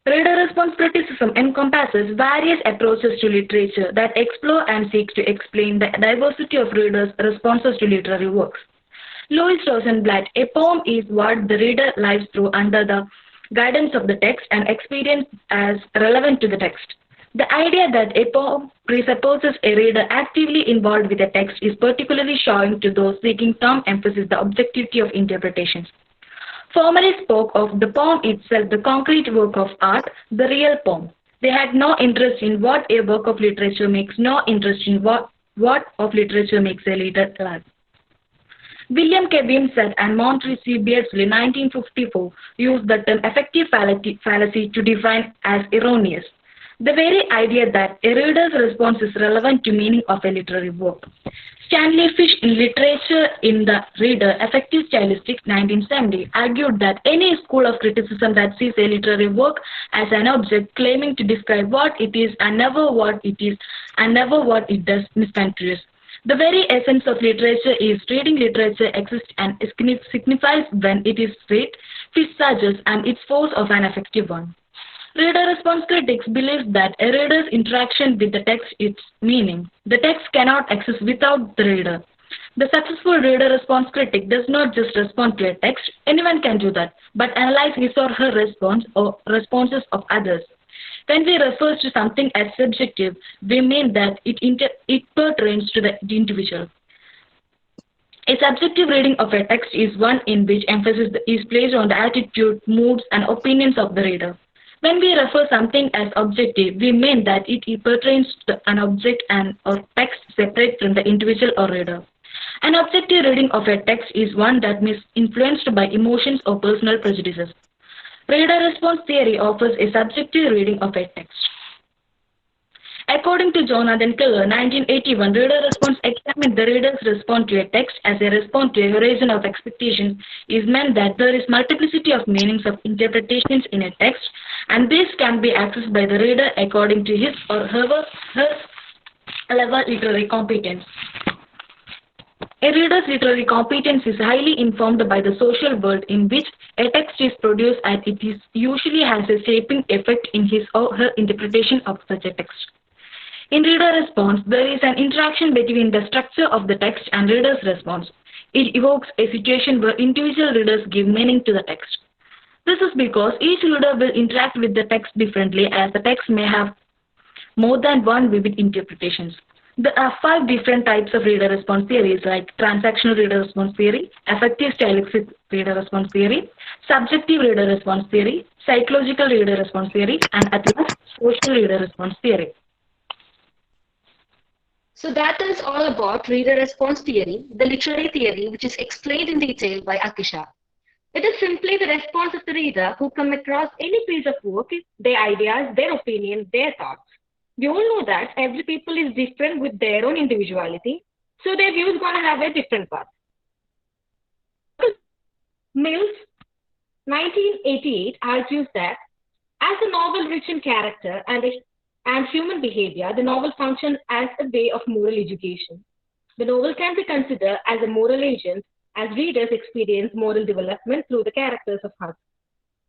Speaker 11: Reader response criticism encompasses various approaches to literature that explore and seek to explain the diversity of readers' responses to literary works. Louis Rosenblatt, a poem is what the reader lives through under the guidance of the text and experience as relevant to the text. The idea that a poem presupposes a reader actively involved with the text is particularly shocking to those seeking term emphasis the objectivity of interpretations. Formerly spoke of the poem itself, the concrete work of art, the real poem. They had no interest in what a work of literature makes, no interest in what of literature makes a reader alive. William K. Wimsett and Montre C. Beardsley, 1954, used the term effective fallacy to define as erroneous. The very idea that a reader's response is relevant to meaning of a literary work. Stanley Fish in Literature in the Reader, Effective Stylistics, 1970, argued that any school of criticism that sees a literary work as an object claiming to describe what it is and never what it is and never what it does misconstrues. The very essence of literature is reading literature exists and signifies when it is read, Fish suggests, and its force of an effective one. Reader response critics believe that a reader's interaction with the text is meaning. The text cannot exist without the reader. The successful reader response critic does not just respond to a text, anyone can do that, but analyze his or her response or responses of others. When we refer to something as subjective, we mean that it pertains to the individual. A subjective reading of a text is one in which emphasis is placed on the attitude, moods, and opinions of the reader. When we refer something as objective, we mean that it pertains to an object or text separate from the individual or reader. An objective reading of a text is one that is influenced by emotions or personal prejudices. Reader response theory offers a subjective reading of a text. According to Jonathan Keller, 1981, reader response examined the reader's response to a text as a response to a horizon of expectation is meant that there is multiplicity of meanings of interpretations in a text, and this can be accessed by the reader according to his or her level literary competence. A reader's literary competence is highly informed by the social world in which a text is produced, and it usually has a shaping effect in his or her interpretation of such a text. In reader response, there is an interaction between the structure of the text and reader's response. It evokes a situation where individual readers give meaning to the text. This is because each reader will interact with the text differently, as the text may have more than one vivid interpretations. There are 5 different types of reader response theories like transactional reader response theory, affective stylistic reader response theory, subjective reader response theory, psychological reader response theory, and at last, social reader response theory.
Speaker 3: So that is all about reader response theory, the literary theory which is explained in detail by Akisha. It is simply the response of the reader who come across any piece of work, their ideas, their opinions, their thoughts. We all know that every people is different with their own individuality, so their view is going to have a different path.
Speaker 11: Mills, 1988, argues that as a novel rich in character and human behavior, the novel functions as a way of moral education. The novel can be considered as a moral agent as readers experience moral development through the characters of Huck.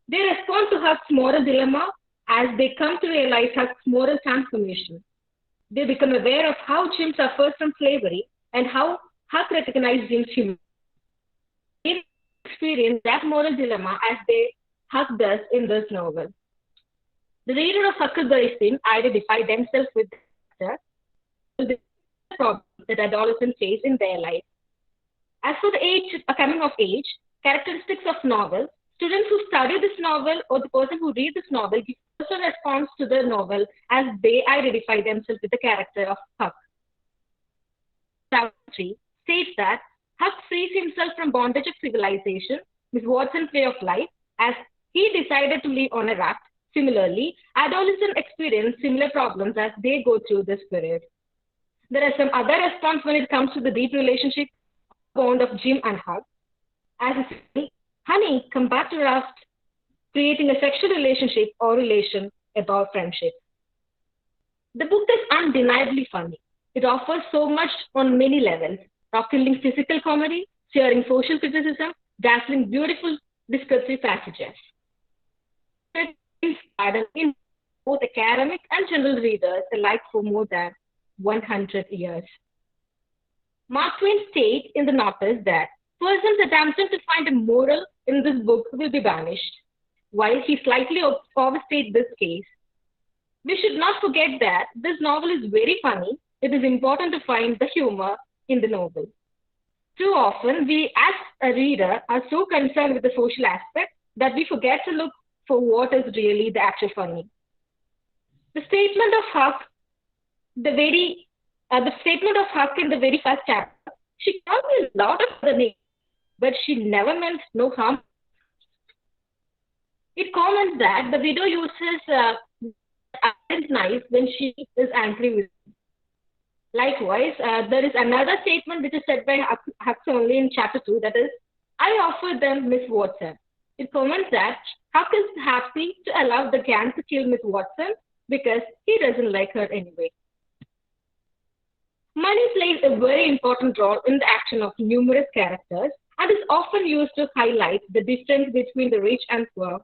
Speaker 11: They respond to Huck's moral dilemma as they come to realize Huck's moral transformation. They become aware of how Jim suffers from slavery and how Huck recognizes Jim's humanity. They experience that moral dilemma as Huck does in this novel. The reader of Huckleberry Finn identify themselves with the character, the problems that adolescents face in their life. As for the coming of age, characteristics of novel, students who study this novel or the person who reads this novel give a response to the novel as they identify themselves with the character of Huck. Chapter 3 states that Huck frees himself from bondage of civilization, Miss Watson's way of life, as he decided to live on a raft. Similarly, adolescents experience similar problems as they go through this period. There are some other response when it comes to the deep relationship bond of Jim and Huck. As he says, honey, come back to raft, creating a sexual relationship or relation about friendship. The book is undeniably funny. It offers so much on many levels, rock-killing physical comedy, sharing social criticism, dazzling beautiful descriptive passages. It inspired both academic and general readers alike for more than 100 years. Mark Twain states in the notice that persons attempting to find a moral in this book will be banished. While he slightly overstates this case, we should not forget that this novel is very funny. It is important to find the humor in the novel. Too often, we as a reader are so concerned with the social aspect that we forget to look for what is really the actual funny. The statement of Huck, the statement of Huck in the very first chapter, she called me a lot of other names, but she never meant no harm. It comments that the widow uses knife when she is angry with him. Likewise, there is another statement which is said by Huck only in chapter 2, that is, I offered them Miss Watson. It comments that Huck is happy to allow the gang to kill Miss Watson because he doesn't like her anyway. Money plays a very important role in the action of numerous characters and is often used to highlight the difference between the rich and poor.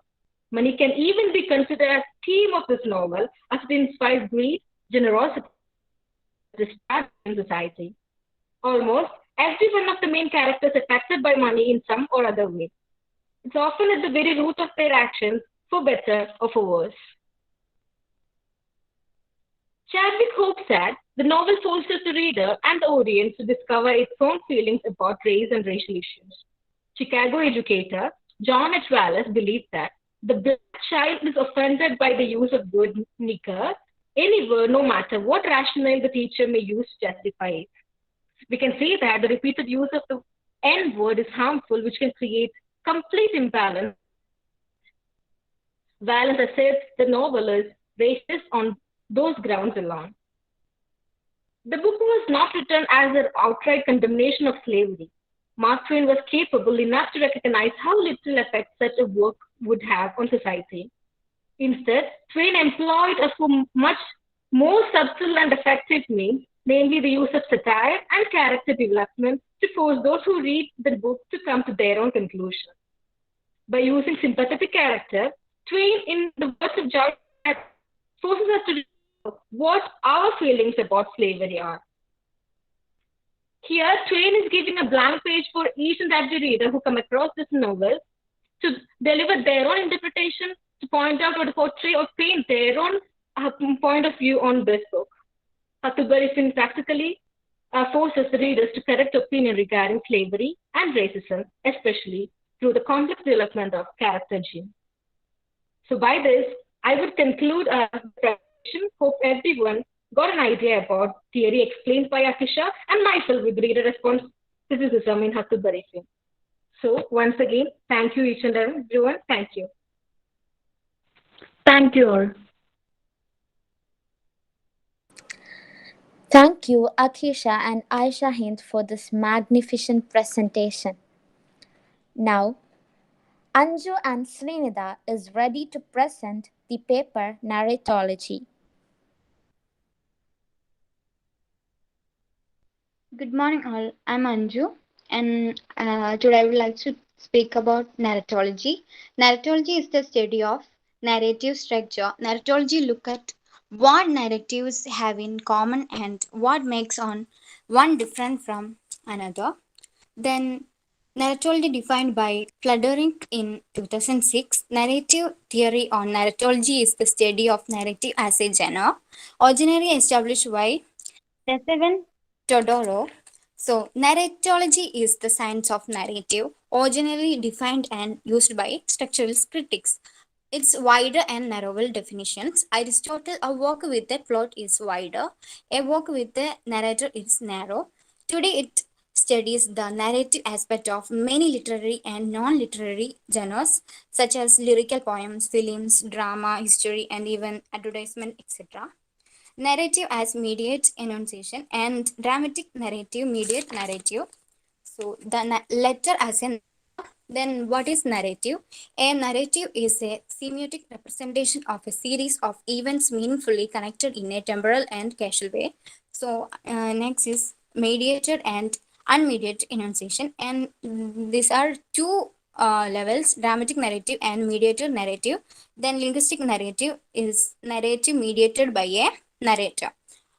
Speaker 11: Money can even be considered as theme of this novel as it inspires greed, generosity, respect in society. Almost every one of the main characters is affected by money in some or other way. It's often at the very root of their actions, for better or for worse. Chadwick hopes that the novel forces the reader and the audience to discover its own feelings about race and racial issues. Chicago educator John H. Wallace believed that the black child is offended by the use of the word nigger anywhere, no matter what rationale the teacher may use to justify it. We can see that the repeated use of the N word is harmful, which can create complete imbalance. Wallace asserts the novel is racist on those grounds alone. The book was not written as an outright condemnation of slavery. Mark Twain was capable enough to recognize how little effect such a work would have on society. Instead, Twain employed a much more subtle and effective means, namely the use of satire and character development to force those who read the book to come to their own conclusion. By using sympathetic character, Twain, in the words of George, forces us to know what our feelings about slavery are. Here, Twain is giving a blank page for each and every reader who come across this novel to deliver their own interpretation, to point out or to portray or paint their own point of view on this book. Huckleberry Finn practically forces the readers to correct opinion regarding slavery and racism, especially through the complex development of character Jim. So by this, I would conclude the presentation. Hope everyone got an idea about theory explained by Akisha and myself with reader response criticism in Huckleberry Finn. So once again, thank you each and everyone. Thank you. Thank you all.
Speaker 1: Thank you, Akisha and Aisha Hind, for this magnificent presentation. Now, Anju and Srinida is ready to present the paper Narratology.
Speaker 10: Good morning, all. I'm Anju, and today I would like to speak about narratology. Narratology is the study of narrative structure. Narratology look at what narratives have in common and what makes one different from another. Then, narratology defined by Fluttering in 2006. Narrative theory on narratology is the study of narrative as a genre, originally established by Seven Todoro. So, narratology is the science of narrative, originally defined and used by structural critics. Its wider and narrower definitions. Aristotle, a work with a plot is wider, a work with a narrator is narrow. Today, it studies the narrative aspect of many literary and non literary genres, such as lyrical poems, films, drama, history, and even advertisement, etc. Narrative as mediate enunciation and dramatic narrative mediate narrative. So the letter as a narrator. Then what is narrative? A narrative is a semiotic representation of a series of events meaningfully connected in a temporal and causal way. So next is mediated and unmediated enunciation, and these are two levels: dramatic narrative and mediated narrative. Then linguistic narrative is narrative mediated by a narrator.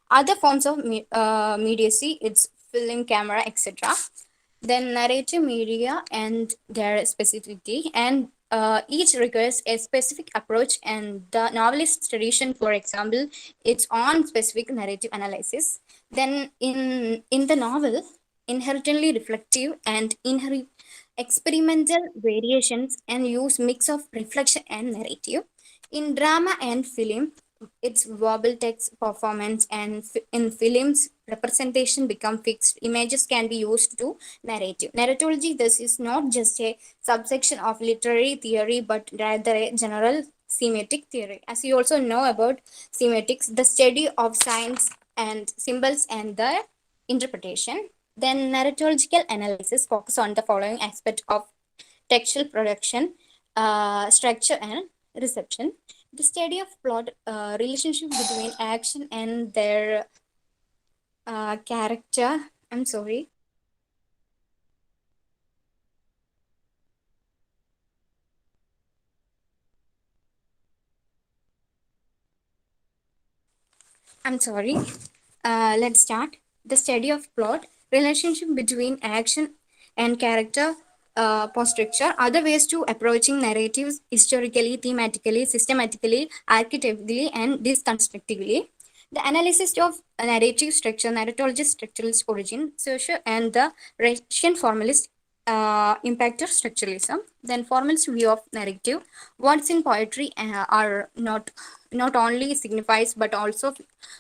Speaker 10: Other forms of mediacy, it's film, camera, etc. Then narrative media and their specificity, and each requires a specific approach, and the novelist tradition, for example, its own specific narrative analysis. Then in the novel, inherently reflective and inherent experimental variations and use mix of reflection and narrative. In drama and film, its verbal text performance, and in films representation become fixed images can be used to narrative. Narratology thus is not just a subsection of literary theory but rather a general semiotic theory. As you also know about semiotics, the study of signs and symbols and their interpretation. Then narratological analysis focus on the following aspect of textual production, structure, and reception. The study of plot, relationship between action and their character. I'm sorry. I'm sorry. Let's start. The study of plot, relationship between action and character, post structure, other ways to approaching narratives historically, thematically, systematically, archetypically, and disconstructively. The analysis of narrative structure, narratology structuralist origin, social, and the Russian formalist impact of structuralism. Then formalist view of narrative. Words in poetry are not only signifies but also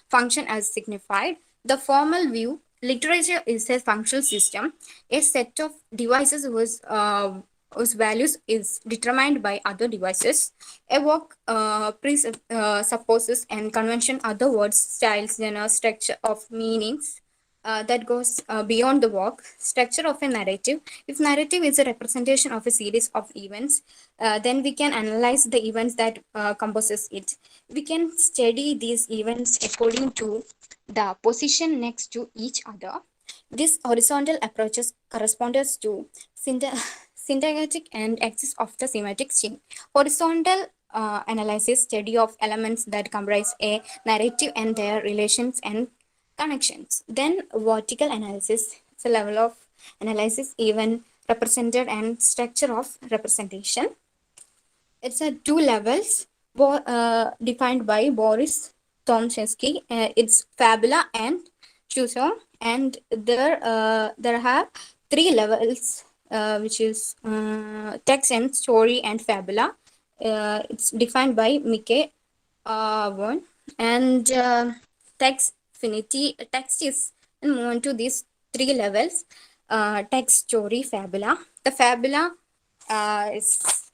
Speaker 10: function as signified. The formal view, literature is a functional system, a set of devices whose values is determined by other devices. A work presupposes and convention other words, styles, genre, structure of meanings that goes beyond the work. Structure of a narrative. If narrative is a representation of a series of events, then we can analyze the events that composes it. We can study these events according to the position next to each other. This horizontal approaches corresponds to syntactic and axis of the semantic chain. Horizontal analysis study of elements that comprise a narrative and their relations and connections. Then vertical analysis is a level of analysis even represented and structure of representation. It's a two levels defined by Boris Tomczewski. It's fabula and Chusong, and there have three levels, which is text and story and fabula. It's defined by Mike one, and text finity. Text is moved to these three levels: text, story, fabula. The fabula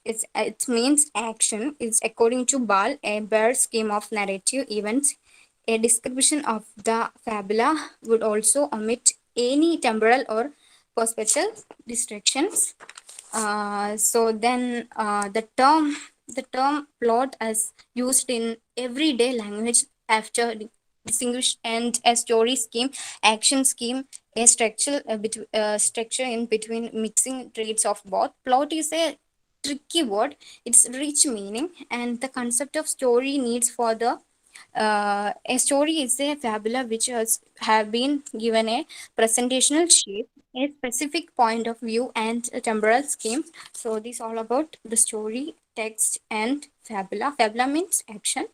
Speaker 10: it means action. It's according to Ball a bare scheme of narrative events. A description of the fabula would also omit any temporal or perspective distractions.
Speaker 12: The term plot is used in everyday language after distinguish and a story scheme, action scheme, a structure in between mixing traits of both. Plot is a tricky word. It's rich meaning, and the concept of story needs for the a story is a fabula which has have been given a presentational shape, a specific point of view, and a temporal scheme. So this all about the story, text, and fabula. Fabula means action.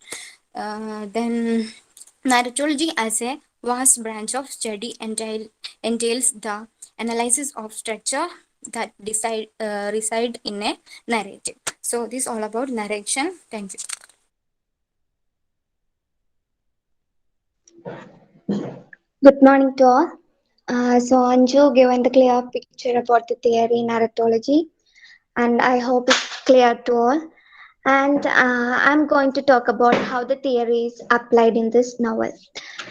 Speaker 12: Then narratology as a vast branch of study entails the analysis of structure that reside in a narrative. So this all about narration. Thank you.
Speaker 13: Good morning to all. So Anju given the clear picture about the theory narratology, and I hope it's clear to all. And I'm going to talk about how the theory is applied in this novel.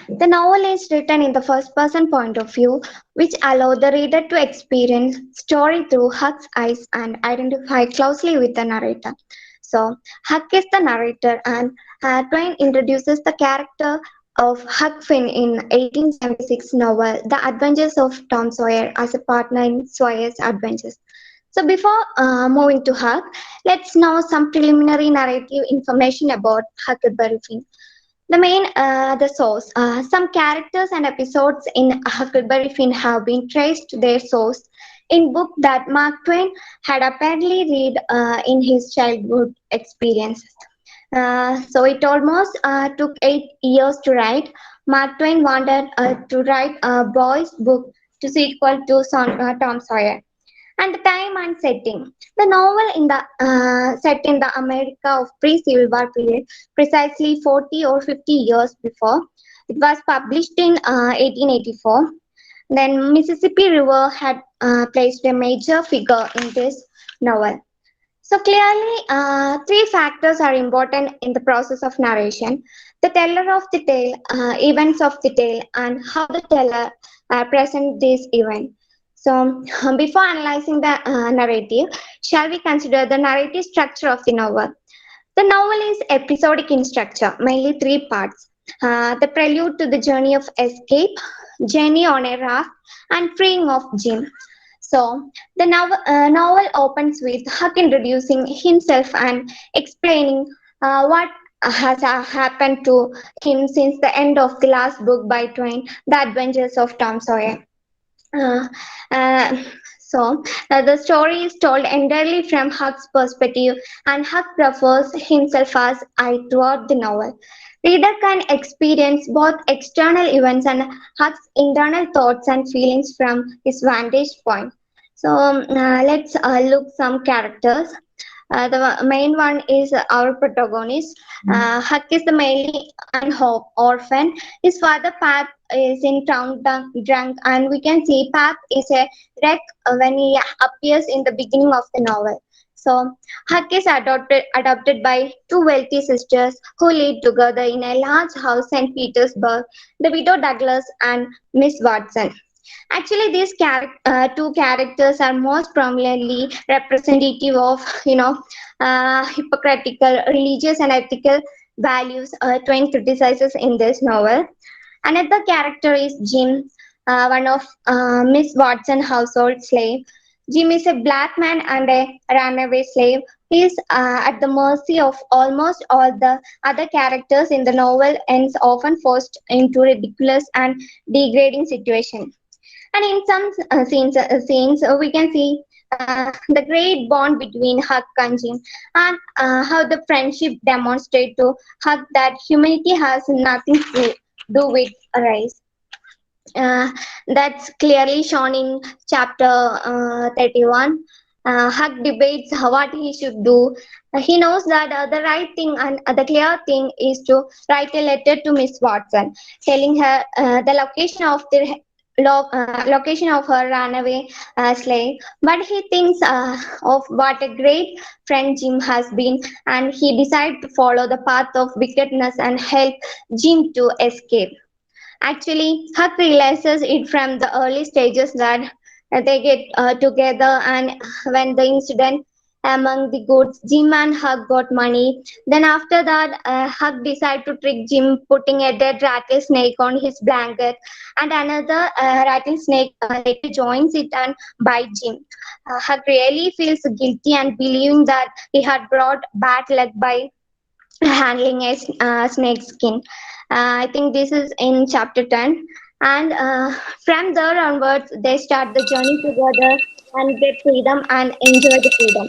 Speaker 13: The novel is written in the first person point of view, which allows the reader to experience story through Huck's eyes and identify closely with the narrator. So Huck is the narrator, and Twain introduces the character of Huck Finn in 1876 novel The Adventures of Tom Sawyer as a partner in Sawyer's adventures. So before moving to Huck, let's know some preliminary narrative information about Huckleberry Finn. The source. Some characters and episodes in Huckleberry Finn have been traced to their source in book that Mark Twain had apparently read in his childhood experiences. So it almost took 8 years to write. Mark Twain wanted to write a boys' book to sequel to Tom Sawyer. And the time and setting. The novel in the set in the America of pre-Civil War period, precisely 40 or 50 years before. It was published in 1884. Then Mississippi River had placed a major figure in this novel. So clearly, three factors are important in the process of narration: the teller of the tale, events of the tale, and how the teller presents this event. So, before analyzing the narrative, shall we consider the narrative structure of the novel? The novel is episodic in structure, mainly three parts: the prelude to the journey of escape, journey on a raft, and freeing of Jim. So, the novel opens with Huck introducing himself and explaining what has happened to him since the end of the last book by Twain, The Adventures of Tom Sawyer. Uh, uh, the story is told entirely from Huck's perspective, and Huck refers himself as I throughout the novel. Reader can experience both external events and Huck's internal thoughts and feelings from his vantage point. So let's look some characters. The main one is our protagonist. Huck is the mainly an orphan. His father Pap is in town drunk, and we can see Pap is a wreck when he appears in the beginning of the novel. So Huck is adopted by two wealthy sisters who live together in a large house in Petersburg, the widow Douglas and Miss Watson. Actually, these two characters are most prominently representative of, hypocritical religious and ethical values Twain criticizes in this novel. Another character is Jim, one of Miss Watson household slave. Jim is a black man and a runaway slave. He is at the mercy of almost all the other characters in the novel and is often forced into ridiculous and degrading situations. And in some scenes we can see the great bond between Huck and Jim, and how the friendship demonstrates to Huck that humanity has nothing to do with race. Uh, that's clearly shown in chapter 31. Huck debates what he should do. He knows that the right thing and the clear thing is to write a letter to Miss Watson, telling her the location of location of her runaway slave. But he thinks of what a great friend Jim has been, and he decides to follow the path of wickedness and help Jim to escape. Actually, Huck realizes it from the early stages that They get together, and when the incident among the goods, Jim and Huck got money. Then after that, Huck decided to trick Jim, putting a dead rattlesnake on his blanket, and another rattlesnake later joins it and bites Jim. Huck really feels guilty and believing that he had brought bad luck by handling a snake skin. I think this is in chapter 10. And from there onwards, they start the journey together and get freedom and enjoy the freedom.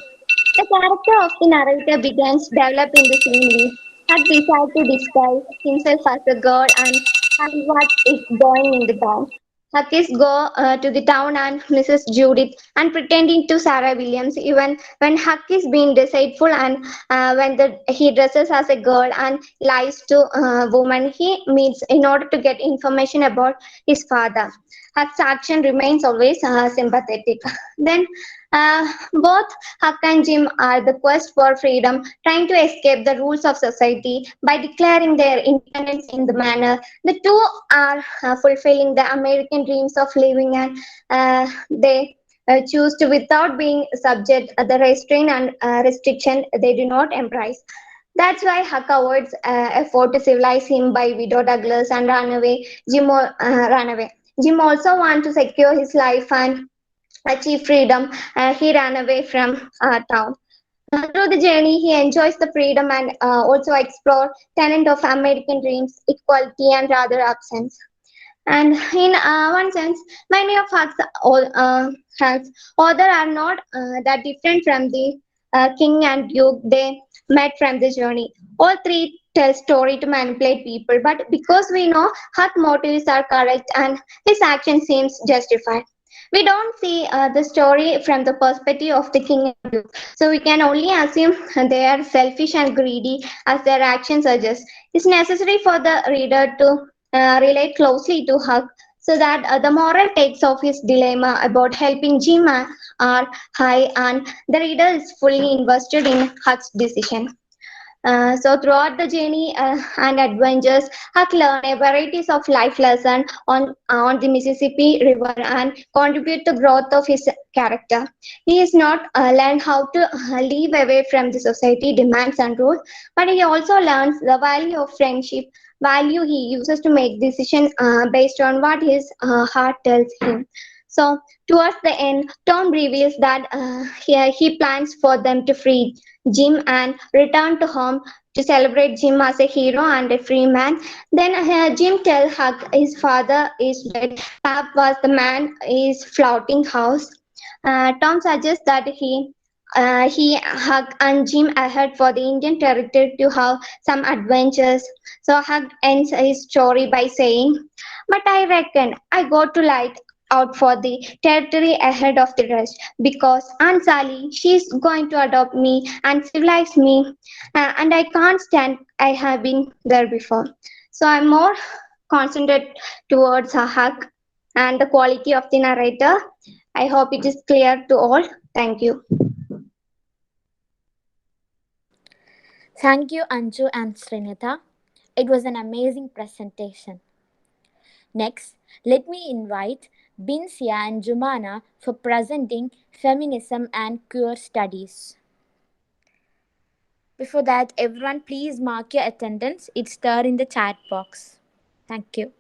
Speaker 13: The character of the narrator begins develop in the same way. Huck decides to disguise himself as a girl and find what is going in the town. Huck is go to the town and Mrs. Judith and pretending to Sarah Williams even when Huck is being deceitful, and he dresses as a girl and lies to a woman he meets in order to get information about his father. Huck's action remains always sympathetic. Then both Huck and Jim are the quest for freedom, trying to escape the rules of society by declaring their independence in the manner. The two are fulfilling the American dreams of living, and they choose to without being subject the restraint and restriction they do not embrace. That's why Huck avoids effort to civilize him by Widow Douglas and run away. Run away. Jim also wants to secure his life and achieve freedom. He ran away from town. Through the journey, he enjoys the freedom and also explore tenet of American dreams, equality, and rather absence. And in one sense, many of Huck's author are not that different from the king and duke they met from the journey. All three tell story to manipulate people, but because we know Huck's motives are correct and his action seems justified. We don't see the story from the perspective of the king and duke, so we can only assume they are selfish and greedy as their actions suggest. It's necessary for the reader to relate closely to Huck so that the moral takes off his dilemma about helping Jim are high, and the reader is fully invested in Huck's decision. So throughout the journey and adventures, Huck learned a varieties of life lessons on the Mississippi River and contribute to growth of his character. He is not learned how to live away from the society demands and rules, but he also learns the value of friendship, value he uses to make decisions based on what his heart tells him. So towards the end, Tom reveals that he plans for them to free Jim and return to home to celebrate Jim as a hero and a free man. Then Jim tells Huck his father is dead. Pap was the man is flouting house. Tom suggests that Huck and Jim ahead for the Indian territory to have some adventures. So Huck ends his story by saying, "But I reckon I got to light out for the territory ahead of the rest because Aunt Sally, she's going to adopt me and civilize me, and I can't stand I have been there before." So I'm more concentrated towards a Huck and the quality of the narrator. I hope it is clear to all. Thank you.
Speaker 1: Thank you, Anju and Srinitha. It was an amazing presentation. Next, let me invite Binsia and Jumana for presenting feminism and queer studies. Before that, everyone please mark your attendance. It's there in the chat box. Thank you.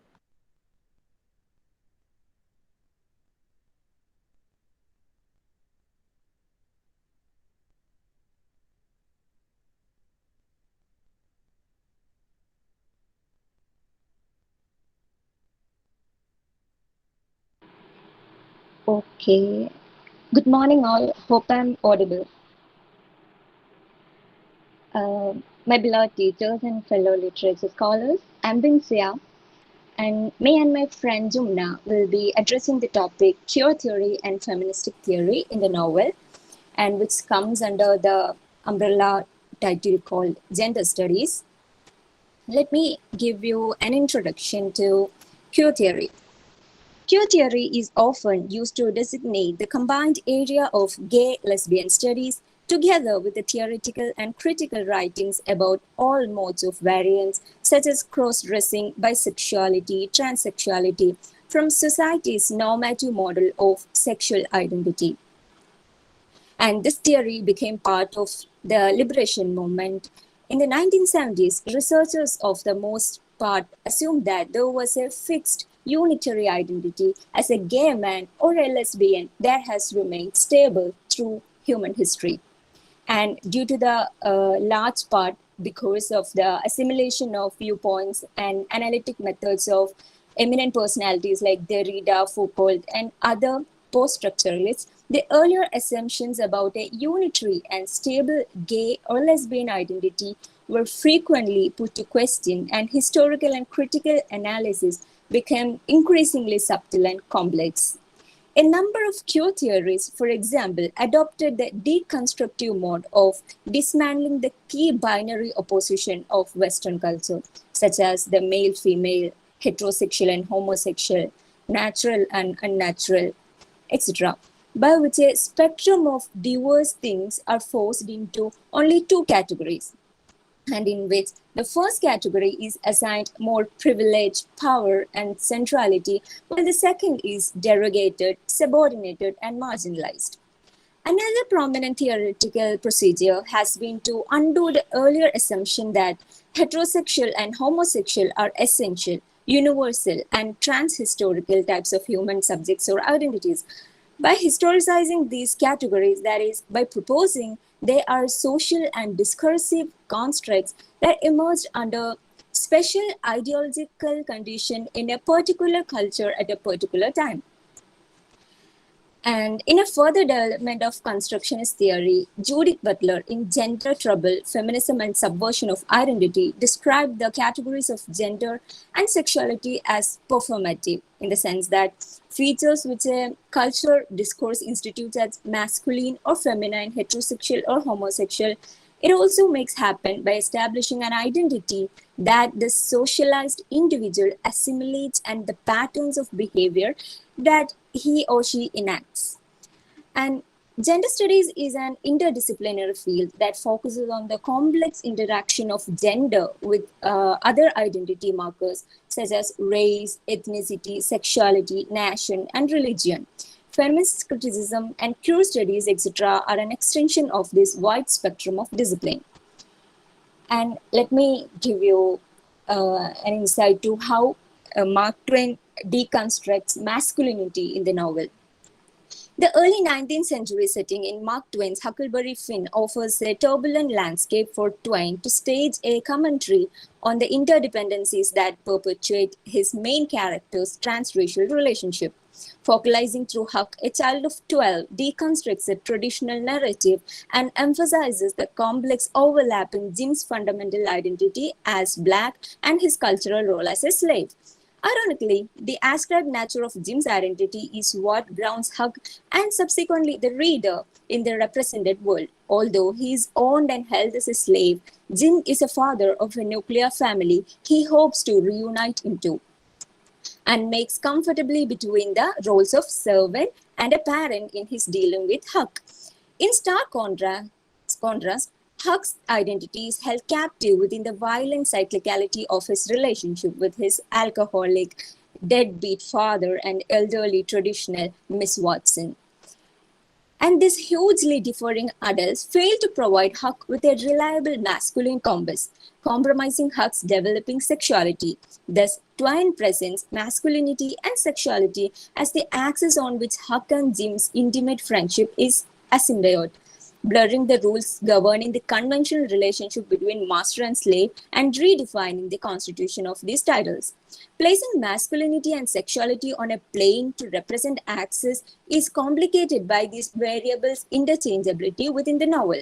Speaker 14: Okay. Good morning, all. Hope I'm audible. My beloved teachers and fellow literature scholars, I'm Binsia, and me and my friend Jumna will be addressing the topic queer theory and feministic theory in the novel, and which comes under the umbrella title called Gender Studies. Let me give you an introduction to queer theory. Queer theory is often used to designate the combined area of gay lesbian studies together with the theoretical and critical writings about all modes of variance such as cross-dressing, bisexuality, transsexuality, from society's normative model of sexual identity. And this theory became part of the liberation movement. In the 1970s, researchers of the most part assumed that there was a fixed unitary identity as a gay man or a lesbian that has remained stable through human history. And due to the large part, because of the assimilation of viewpoints and analytic methods of eminent personalities like Derrida, Foucault, and other post-structuralists, the earlier assumptions about a unitary and stable gay or lesbian identity were frequently put to question, and historical and critical analysis became increasingly subtle and complex. A number of queer theories, for example, adopted the deconstructive mode of dismantling the key binary opposition of Western culture, such as the male-female, heterosexual and homosexual, natural and unnatural, etc., by which a spectrum of diverse things are forced into only two categories, and in which the first category is assigned more privilege, power, and centrality, while the second is derogated, subordinated, and marginalized. Another prominent theoretical procedure has been to undo the earlier assumption that heterosexual and homosexual are essential, universal, and transhistorical types of human subjects or identities. By historicizing these categories, that is, by proposing they are social and discursive constructs that emerged under special ideological condition in a particular culture at a particular time. And in a further development of constructionist theory, Judith Butler, in Gender Trouble, Feminism and Subversion of Identity, described the categories of gender and sexuality as performative, in the sense that features which a cultural discourse institutes as masculine or feminine, heterosexual or homosexual, it also makes happen by establishing an identity that the socialized individual assimilates and the patterns of behavior that he or she enacts. And gender studies is an interdisciplinary field that focuses on the complex interaction of gender with other identity markers such as race, ethnicity, sexuality, nation, and religion. Feminist criticism and queer studies, etc., are an extension of this wide spectrum of discipline. And let me give you an insight to how Mark Twain deconstructs masculinity in the novel. The early 19th century setting in Mark Twain's Huckleberry Finn offers a turbulent landscape for Twain to stage a commentary on the interdependencies that perpetuate his main character's transracial relationship. Focalizing through Huck, a child of 12 deconstructs a traditional narrative and emphasizes the complex overlap in Jim's fundamental identity as Black and his cultural role as a slave. Ironically, the ascribed nature of Jim's identity is what grounds Huck and subsequently the reader in the represented world. Although he is owned and held as a slave, Jim is a father of a nuclear family he hopes to reunite into, and makes comfortably between the roles of servant and a parent in his dealing with Huck. In stark contrast, Huck's identity is held captive within the violent cyclicality of his relationship with his alcoholic, deadbeat father and elderly traditional Miss Watson. And these hugely differing adults fail to provide Huck with a reliable masculine compass, compromising Huck's developing sexuality. Thus, Twain presents masculinity and sexuality as the axis on which Huck and Jim's intimate friendship is asymbiote, blurring the rules governing the conventional relationship between master and slave and redefining the constitution of these titles. Placing masculinity and sexuality on a plane to represent axes is complicated by these variables' interchangeability within the novel.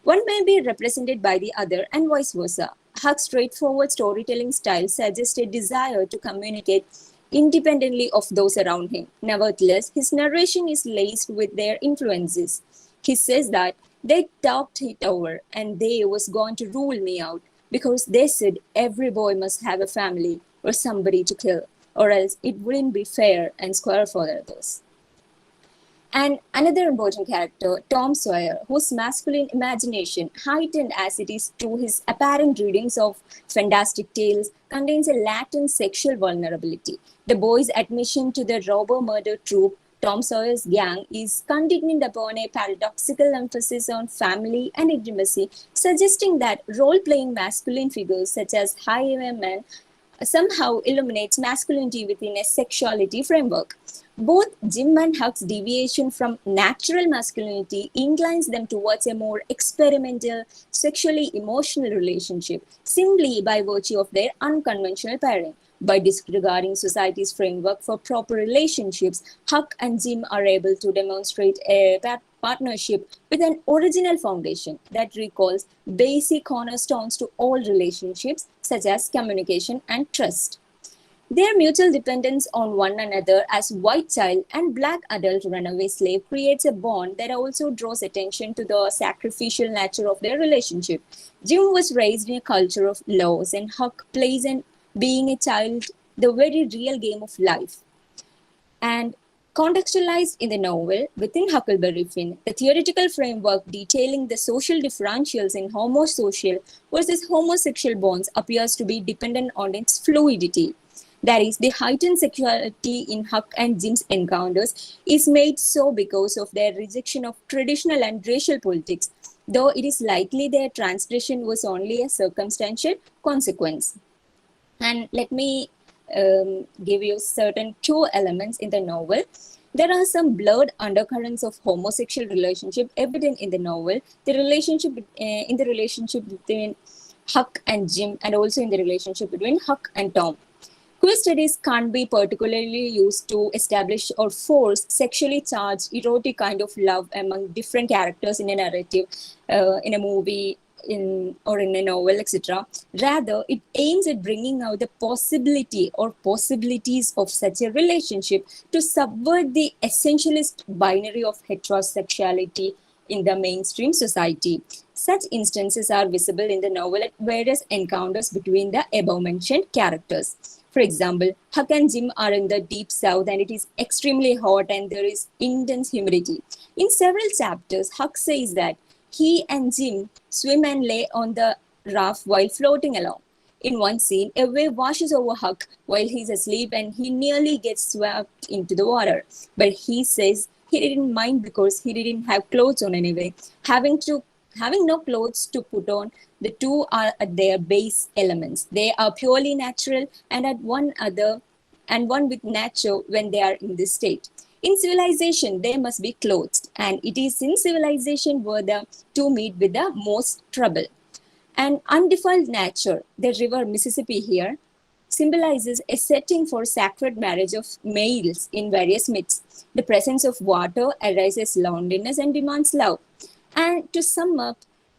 Speaker 14: One may be represented by the other and vice versa. Huck's straightforward storytelling style suggests a desire to communicate independently of those around him. Nevertheless, his narration is laced with their influences. He says that they talked it over and they was going to rule me out because they said every boy must have a family or somebody to kill, or else it wouldn't be fair and square for others. And another important character, Tom Sawyer, whose masculine imagination, heightened as it is through his apparent readings of fantastic tales, contains a latent sexual vulnerability. The boy's admission to the robber murder troupe, Tom Sawyer's gang, is contingent upon a paradoxical emphasis on family and intimacy, suggesting that role playing masculine figures such as highwaymen somehow illuminates masculinity within a sexuality framework. Both Jim and Huck's deviation from natural masculinity inclines them towards a more experimental, sexually emotional relationship simply by virtue of their unconventional pairing. By disregarding society's framework for proper relationships, Huck and Jim are able to demonstrate a partnership with an original foundation that recalls basic cornerstones to all relationships, such as communication and trust. Their mutual dependence on one another as white child and black adult runaway slave creates a bond that also draws attention to the sacrificial nature of their relationship. Jim was raised in a culture of laws, and Huck plays in being a child the very real game of life. And contextualized in the novel within Huckleberry Finn, the theoretical framework detailing the social differentials in homosocial versus homosexual bonds appears to be dependent on its fluidity. That is, the heightened sexuality in Huck and Jim's encounters is made so because of their rejection of traditional and racial politics, though it is likely their transgression was only a circumstantial consequence. And let me give you certain two elements in the novel. There are some blurred undercurrents of homosexual relationship evident in the novel. The relationship in the relationship between Huck and Jim, and also in the relationship between Huck and Tom. Queer studies can't be particularly used to establish or force sexually charged, erotic kind of love among different characters in a narrative, in a movie, or in a novel, etc. Rather, it aims at bringing out the possibility or possibilities of such a relationship to subvert the essentialist binary of heterosexuality in the mainstream society. Such instances are visible in the novel at various encounters between the above-mentioned characters. For example, Huck and Jim are in the deep south and it is extremely hot and there is intense humidity. In several chapters, Huck says that he and Jim swim and lay on the raft while floating along. In one scene, a wave washes over Huck while he's asleep and he nearly gets swept into the water. But he says he didn't mind because he didn't have clothes on anyway. Having no clothes to put on, the two are at their base elements. They are purely natural and at one other and one with nature when they are in this state. In civilization, they must be clothed, and it is in civilization where the two meet with the most trouble. An undefiled nature, the river Mississippi here, symbolizes a setting for sacred marriage of males in various myths. The presence of water arises loneliness and demands love. And to sum up,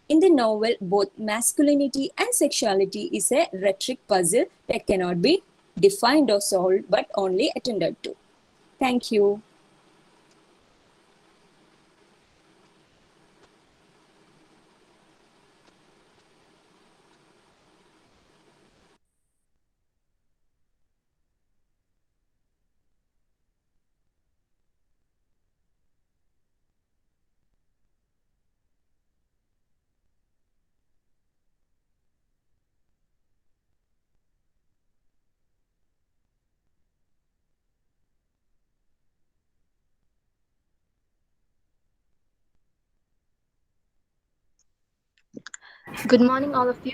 Speaker 14: in the novel, both masculinity and sexuality is a rhetoric puzzle that cannot be defined or solved, but only attended to. Thank you.
Speaker 15: Good morning, all of you.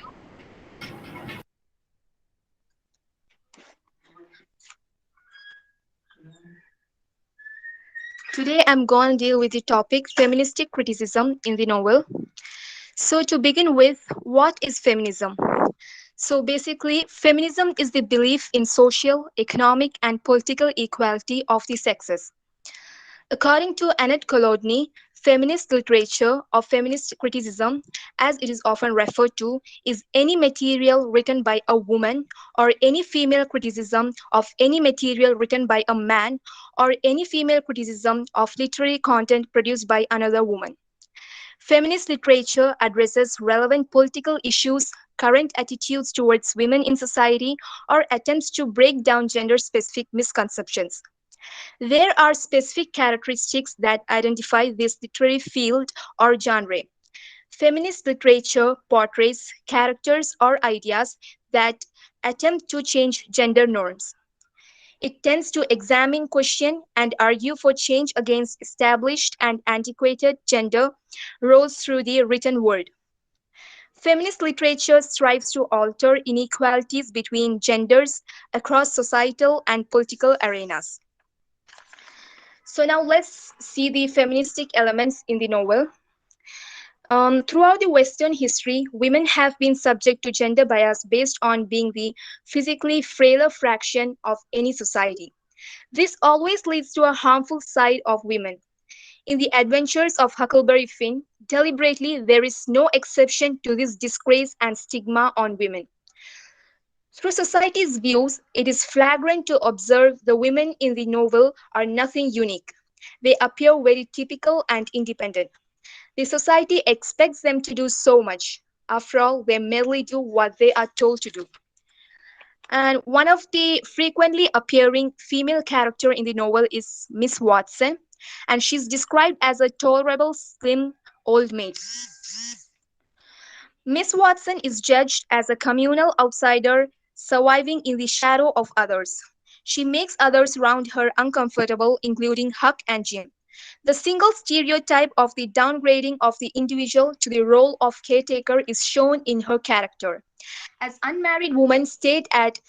Speaker 15: Today I'm going to deal with the topic feministic criticism in the novel. So, to begin with, what is feminism? So, basically, feminism is the belief in social, economic, and political equality of the sexes. According to Annette Kolodny, feminist literature or feminist criticism, as it is often referred to, is any material written by a woman or any female criticism of any material written by a man or any female criticism of literary content produced by another woman. Feminist literature addresses relevant political issues, current attitudes towards women in society, or attempts to break down gender specific misconceptions. There are specific characteristics that identify this literary field or genre. Feminist literature portrays characters or ideas that attempt to change gender norms. It tends to examine, question, and argue for change against established and antiquated gender roles through the written word. Feminist literature strives to alter inequalities between genders across societal and political arenas. So now let's see the feministic elements in the novel. Throughout the Western history, women have been subject to gender bias based on being the physically frailer fraction of any society. This always leads to a harmful side of women. In the adventures of Huckleberry Finn, deliberately there is no exception to this disgrace and stigma on women. Through society's views, it is flagrant to observe the women in the novel are nothing unique. They appear very typical and independent. The society expects them to do so much. After all, they merely do what they are told to do. And one of the frequently appearing female character in the novel is Miss Watson, and she's described as a tolerable, slim old maid. Miss Watson is judged as a communal outsider surviving in the shadow of others. She makes others around her uncomfortable, including Huck and Jim. The single stereotype of the downgrading of the individual to the role of caretaker is shown in her character. As unmarried women stayed at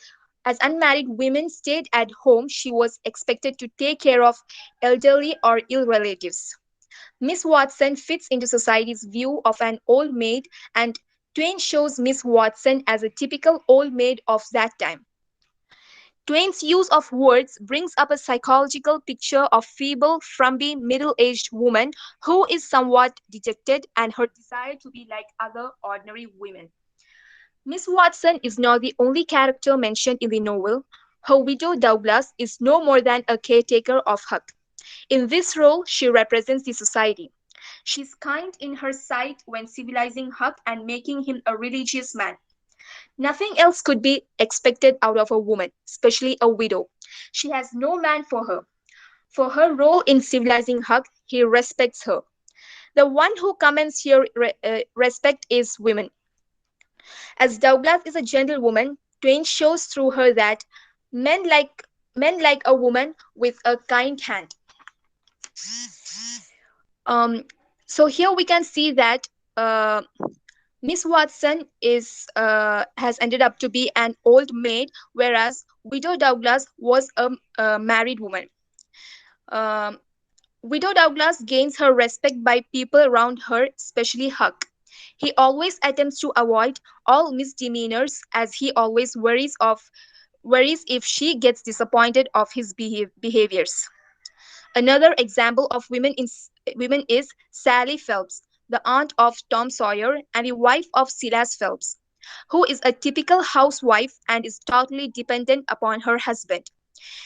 Speaker 15: as unmarried women stayed at home, she was expected to take care of elderly or ill relatives. Miss Watson fits into society's view of an old maid, and Twain shows Miss Watson as a typical old maid of that time. Twain's use of words brings up a psychological picture of feeble, frumpy, middle-aged woman who is somewhat dejected and her desire to be like other ordinary women. Miss Watson is not the only character mentioned in the novel. Her widow Douglas is no more than a caretaker of Huck. In this role, she represents the society. She is kind in her sight when civilizing Huck and making him a religious man. Nothing else could be expected out of a woman, especially a widow. She has no man for her. For her role in civilizing Huck, he respects her. The one who commands here respect is women. As Douglas is a gentlewoman, Twain shows through her that men like men like a woman with a kind hand. Um, so here we can see that Miss Watson has ended up to be an old maid, whereas Widow Douglas was a married woman. Um, Widow Douglas gains her respect by people around her, especially Huck. He always attempts to avoid all misdemeanors as he always worries if she gets disappointed of his behaviors. Another example of women is Sally Phelps, the aunt of Tom Sawyer and the wife of Silas Phelps, who is a typical housewife and is totally dependent upon her husband.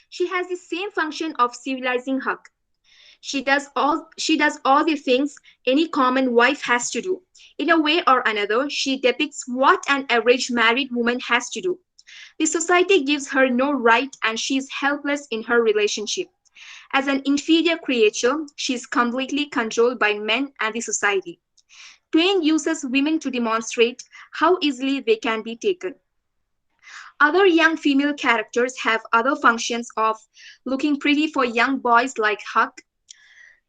Speaker 15: She has the same function of civilizing Huck. She does all the things any common wife has to do. In a way or another, she depicts what an average married woman has to do. The society gives her no right and she is helpless in her relationship. As an inferior creature, she is completely controlled by men and the society. Twain uses women to demonstrate how easily they can be taken. Other young female characters have other functions of looking pretty for young boys like Huck.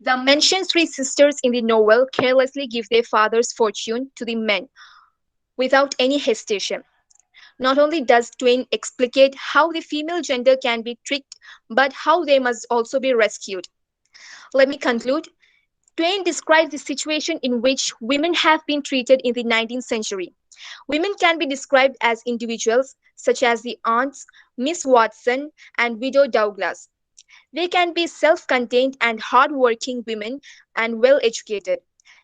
Speaker 15: The mentioned three sisters in the novel carelessly give their father's fortune to the men without any hesitation. Not only does Twain explicate how the female gender can be tricked, but how they must also be rescued. Let me conclude. Twain describes the situation in which women have been treated in the 19th century. Women can be described as individuals, such as the aunts, Miss Watson, and Widow Douglas. They can be self-contained and hard-working women and well-educated.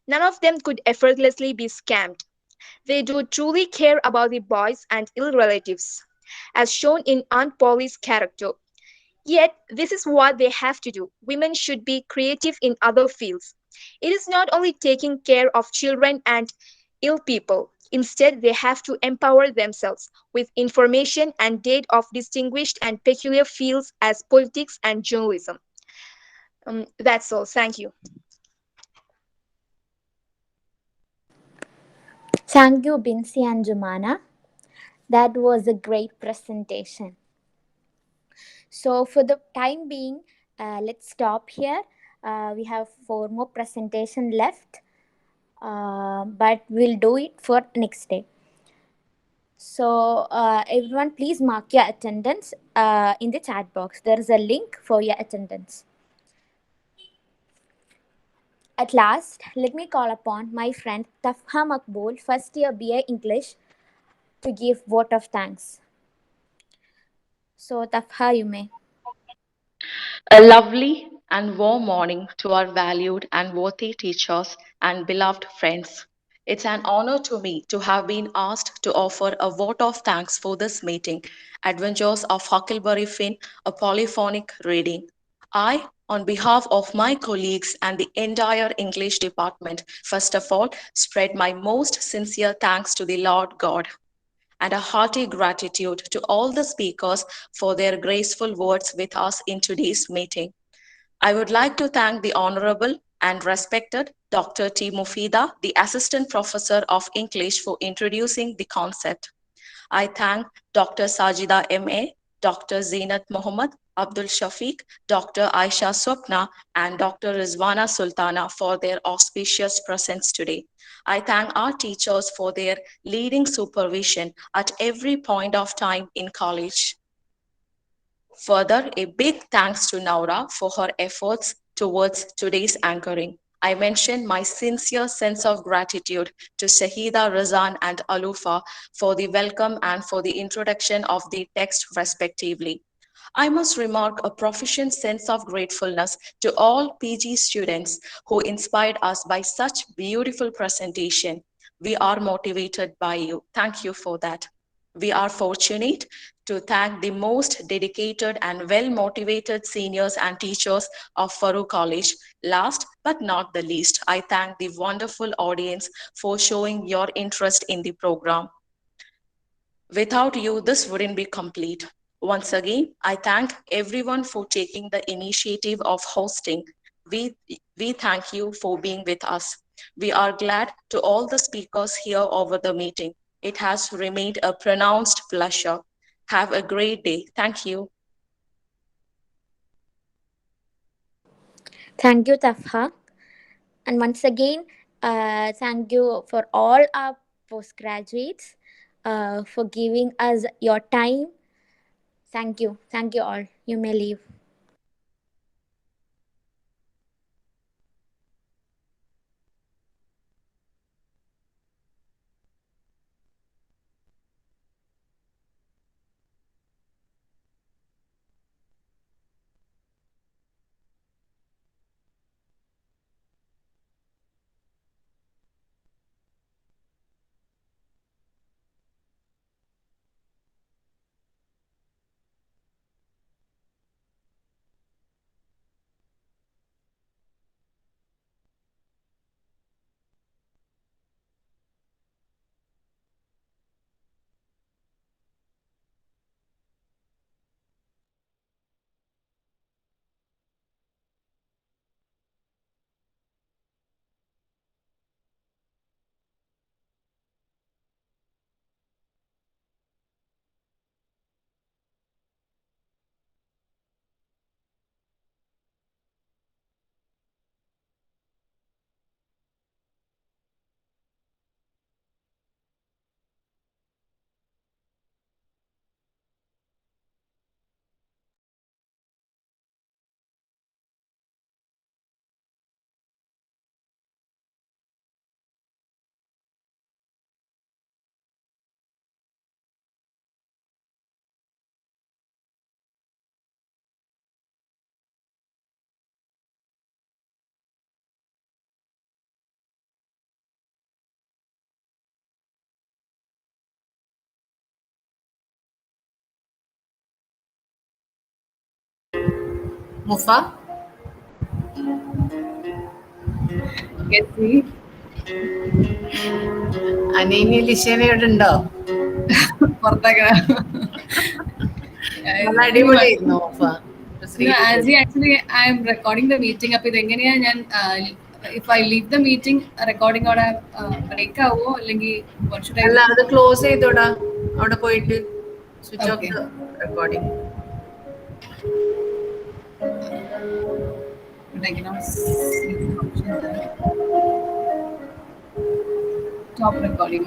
Speaker 15: None of them could effortlessly be scammed. They do truly care about the boys and ill relatives, as shown in Aunt Polly's character. Yet, this is what they have to do. Women should be creative in other fields. It is not only taking care of children and ill people. Instead, they have to empower themselves with information and data of distinguished and peculiar fields as politics and journalism. That's all. Thank you.
Speaker 1: Thank you, Binsi and Jumana. That was a great presentation. So, for the time being, let's stop here. We have four more presentation left, but we'll do it for next day. So, everyone, please mark your attendance in the chat box. There is a link for your attendance. At last, let me call upon my friend Tafha Makbul, first year BA English, to give vote of thanks. So, Tafha, you may.
Speaker 16: A lovely and warm morning to our valued and worthy teachers and beloved friends. It's an honor to me to have been asked to offer a vote of thanks for this meeting, Adventures of Huckleberry Finn, a polyphonic reading. I, on behalf of my colleagues and the entire English department, first of all, spread my most sincere thanks to the Lord God and a hearty gratitude to all the speakers for their graceful words with us in today's meeting. I would like to thank the Honorable and respected Dr. T. Mufida, the Assistant Professor of English, for introducing the concept. I thank Dr. Sajida M.A., Dr. Zainat Mohammed, Abdul Shafiq, Dr. Aisha Swapna, and Dr. Rizwana Sultana for their auspicious presence today. I thank our teachers for their leading supervision at every point of time in college. Further, a big thanks to Naura for her efforts towards today's anchoring. I mention my sincere sense of gratitude to Shahida, Razan, and Alufa for the welcome and for the introduction of the text, respectively. I must remark a proficient sense of gratefulness to all PG students who inspired us by such beautiful presentation. We are motivated by you. Thank you for that. We are fortunate to thank the most dedicated and well-motivated seniors and teachers of Farouk College. Last but not the least, I thank the wonderful audience for showing your interest in the program. Without you, this wouldn't be complete. Once again, I thank everyone for taking the initiative of hosting. We, we thank you for being with us. We are glad to all the speakers here over the meeting. It has remained a pronounced pleasure. Have a great day. Thank you.
Speaker 1: Thank you, Tafha. And once again, thank you for all our postgraduates for giving us your time. Thank you. Thank you all. You may leave.
Speaker 3: Mufa? Yes, see. അനീനി ലിഷേന ഇവിടെ ഉണ്ടോ? പുറത്തൊക്കെ
Speaker 17: നല്ല അടിപൊളിയായിരുന്നു of.
Speaker 3: No, as we actually, I am recording the meeting. അപ്പോൾ ഇതെങ്ങനെയാ ഞാൻ if I leave the meeting recording അവിടെ break ആവോ അല്ലെങ്കിൽ what should I
Speaker 17: അല്ല,
Speaker 3: do?
Speaker 17: അത് ക്ലോസ് ചെയ്തോടാ. അവിടെ പോയിട്ട് switch off
Speaker 3: Okay.
Speaker 17: The recording.
Speaker 3: But I cannot see the option there. Stop recording.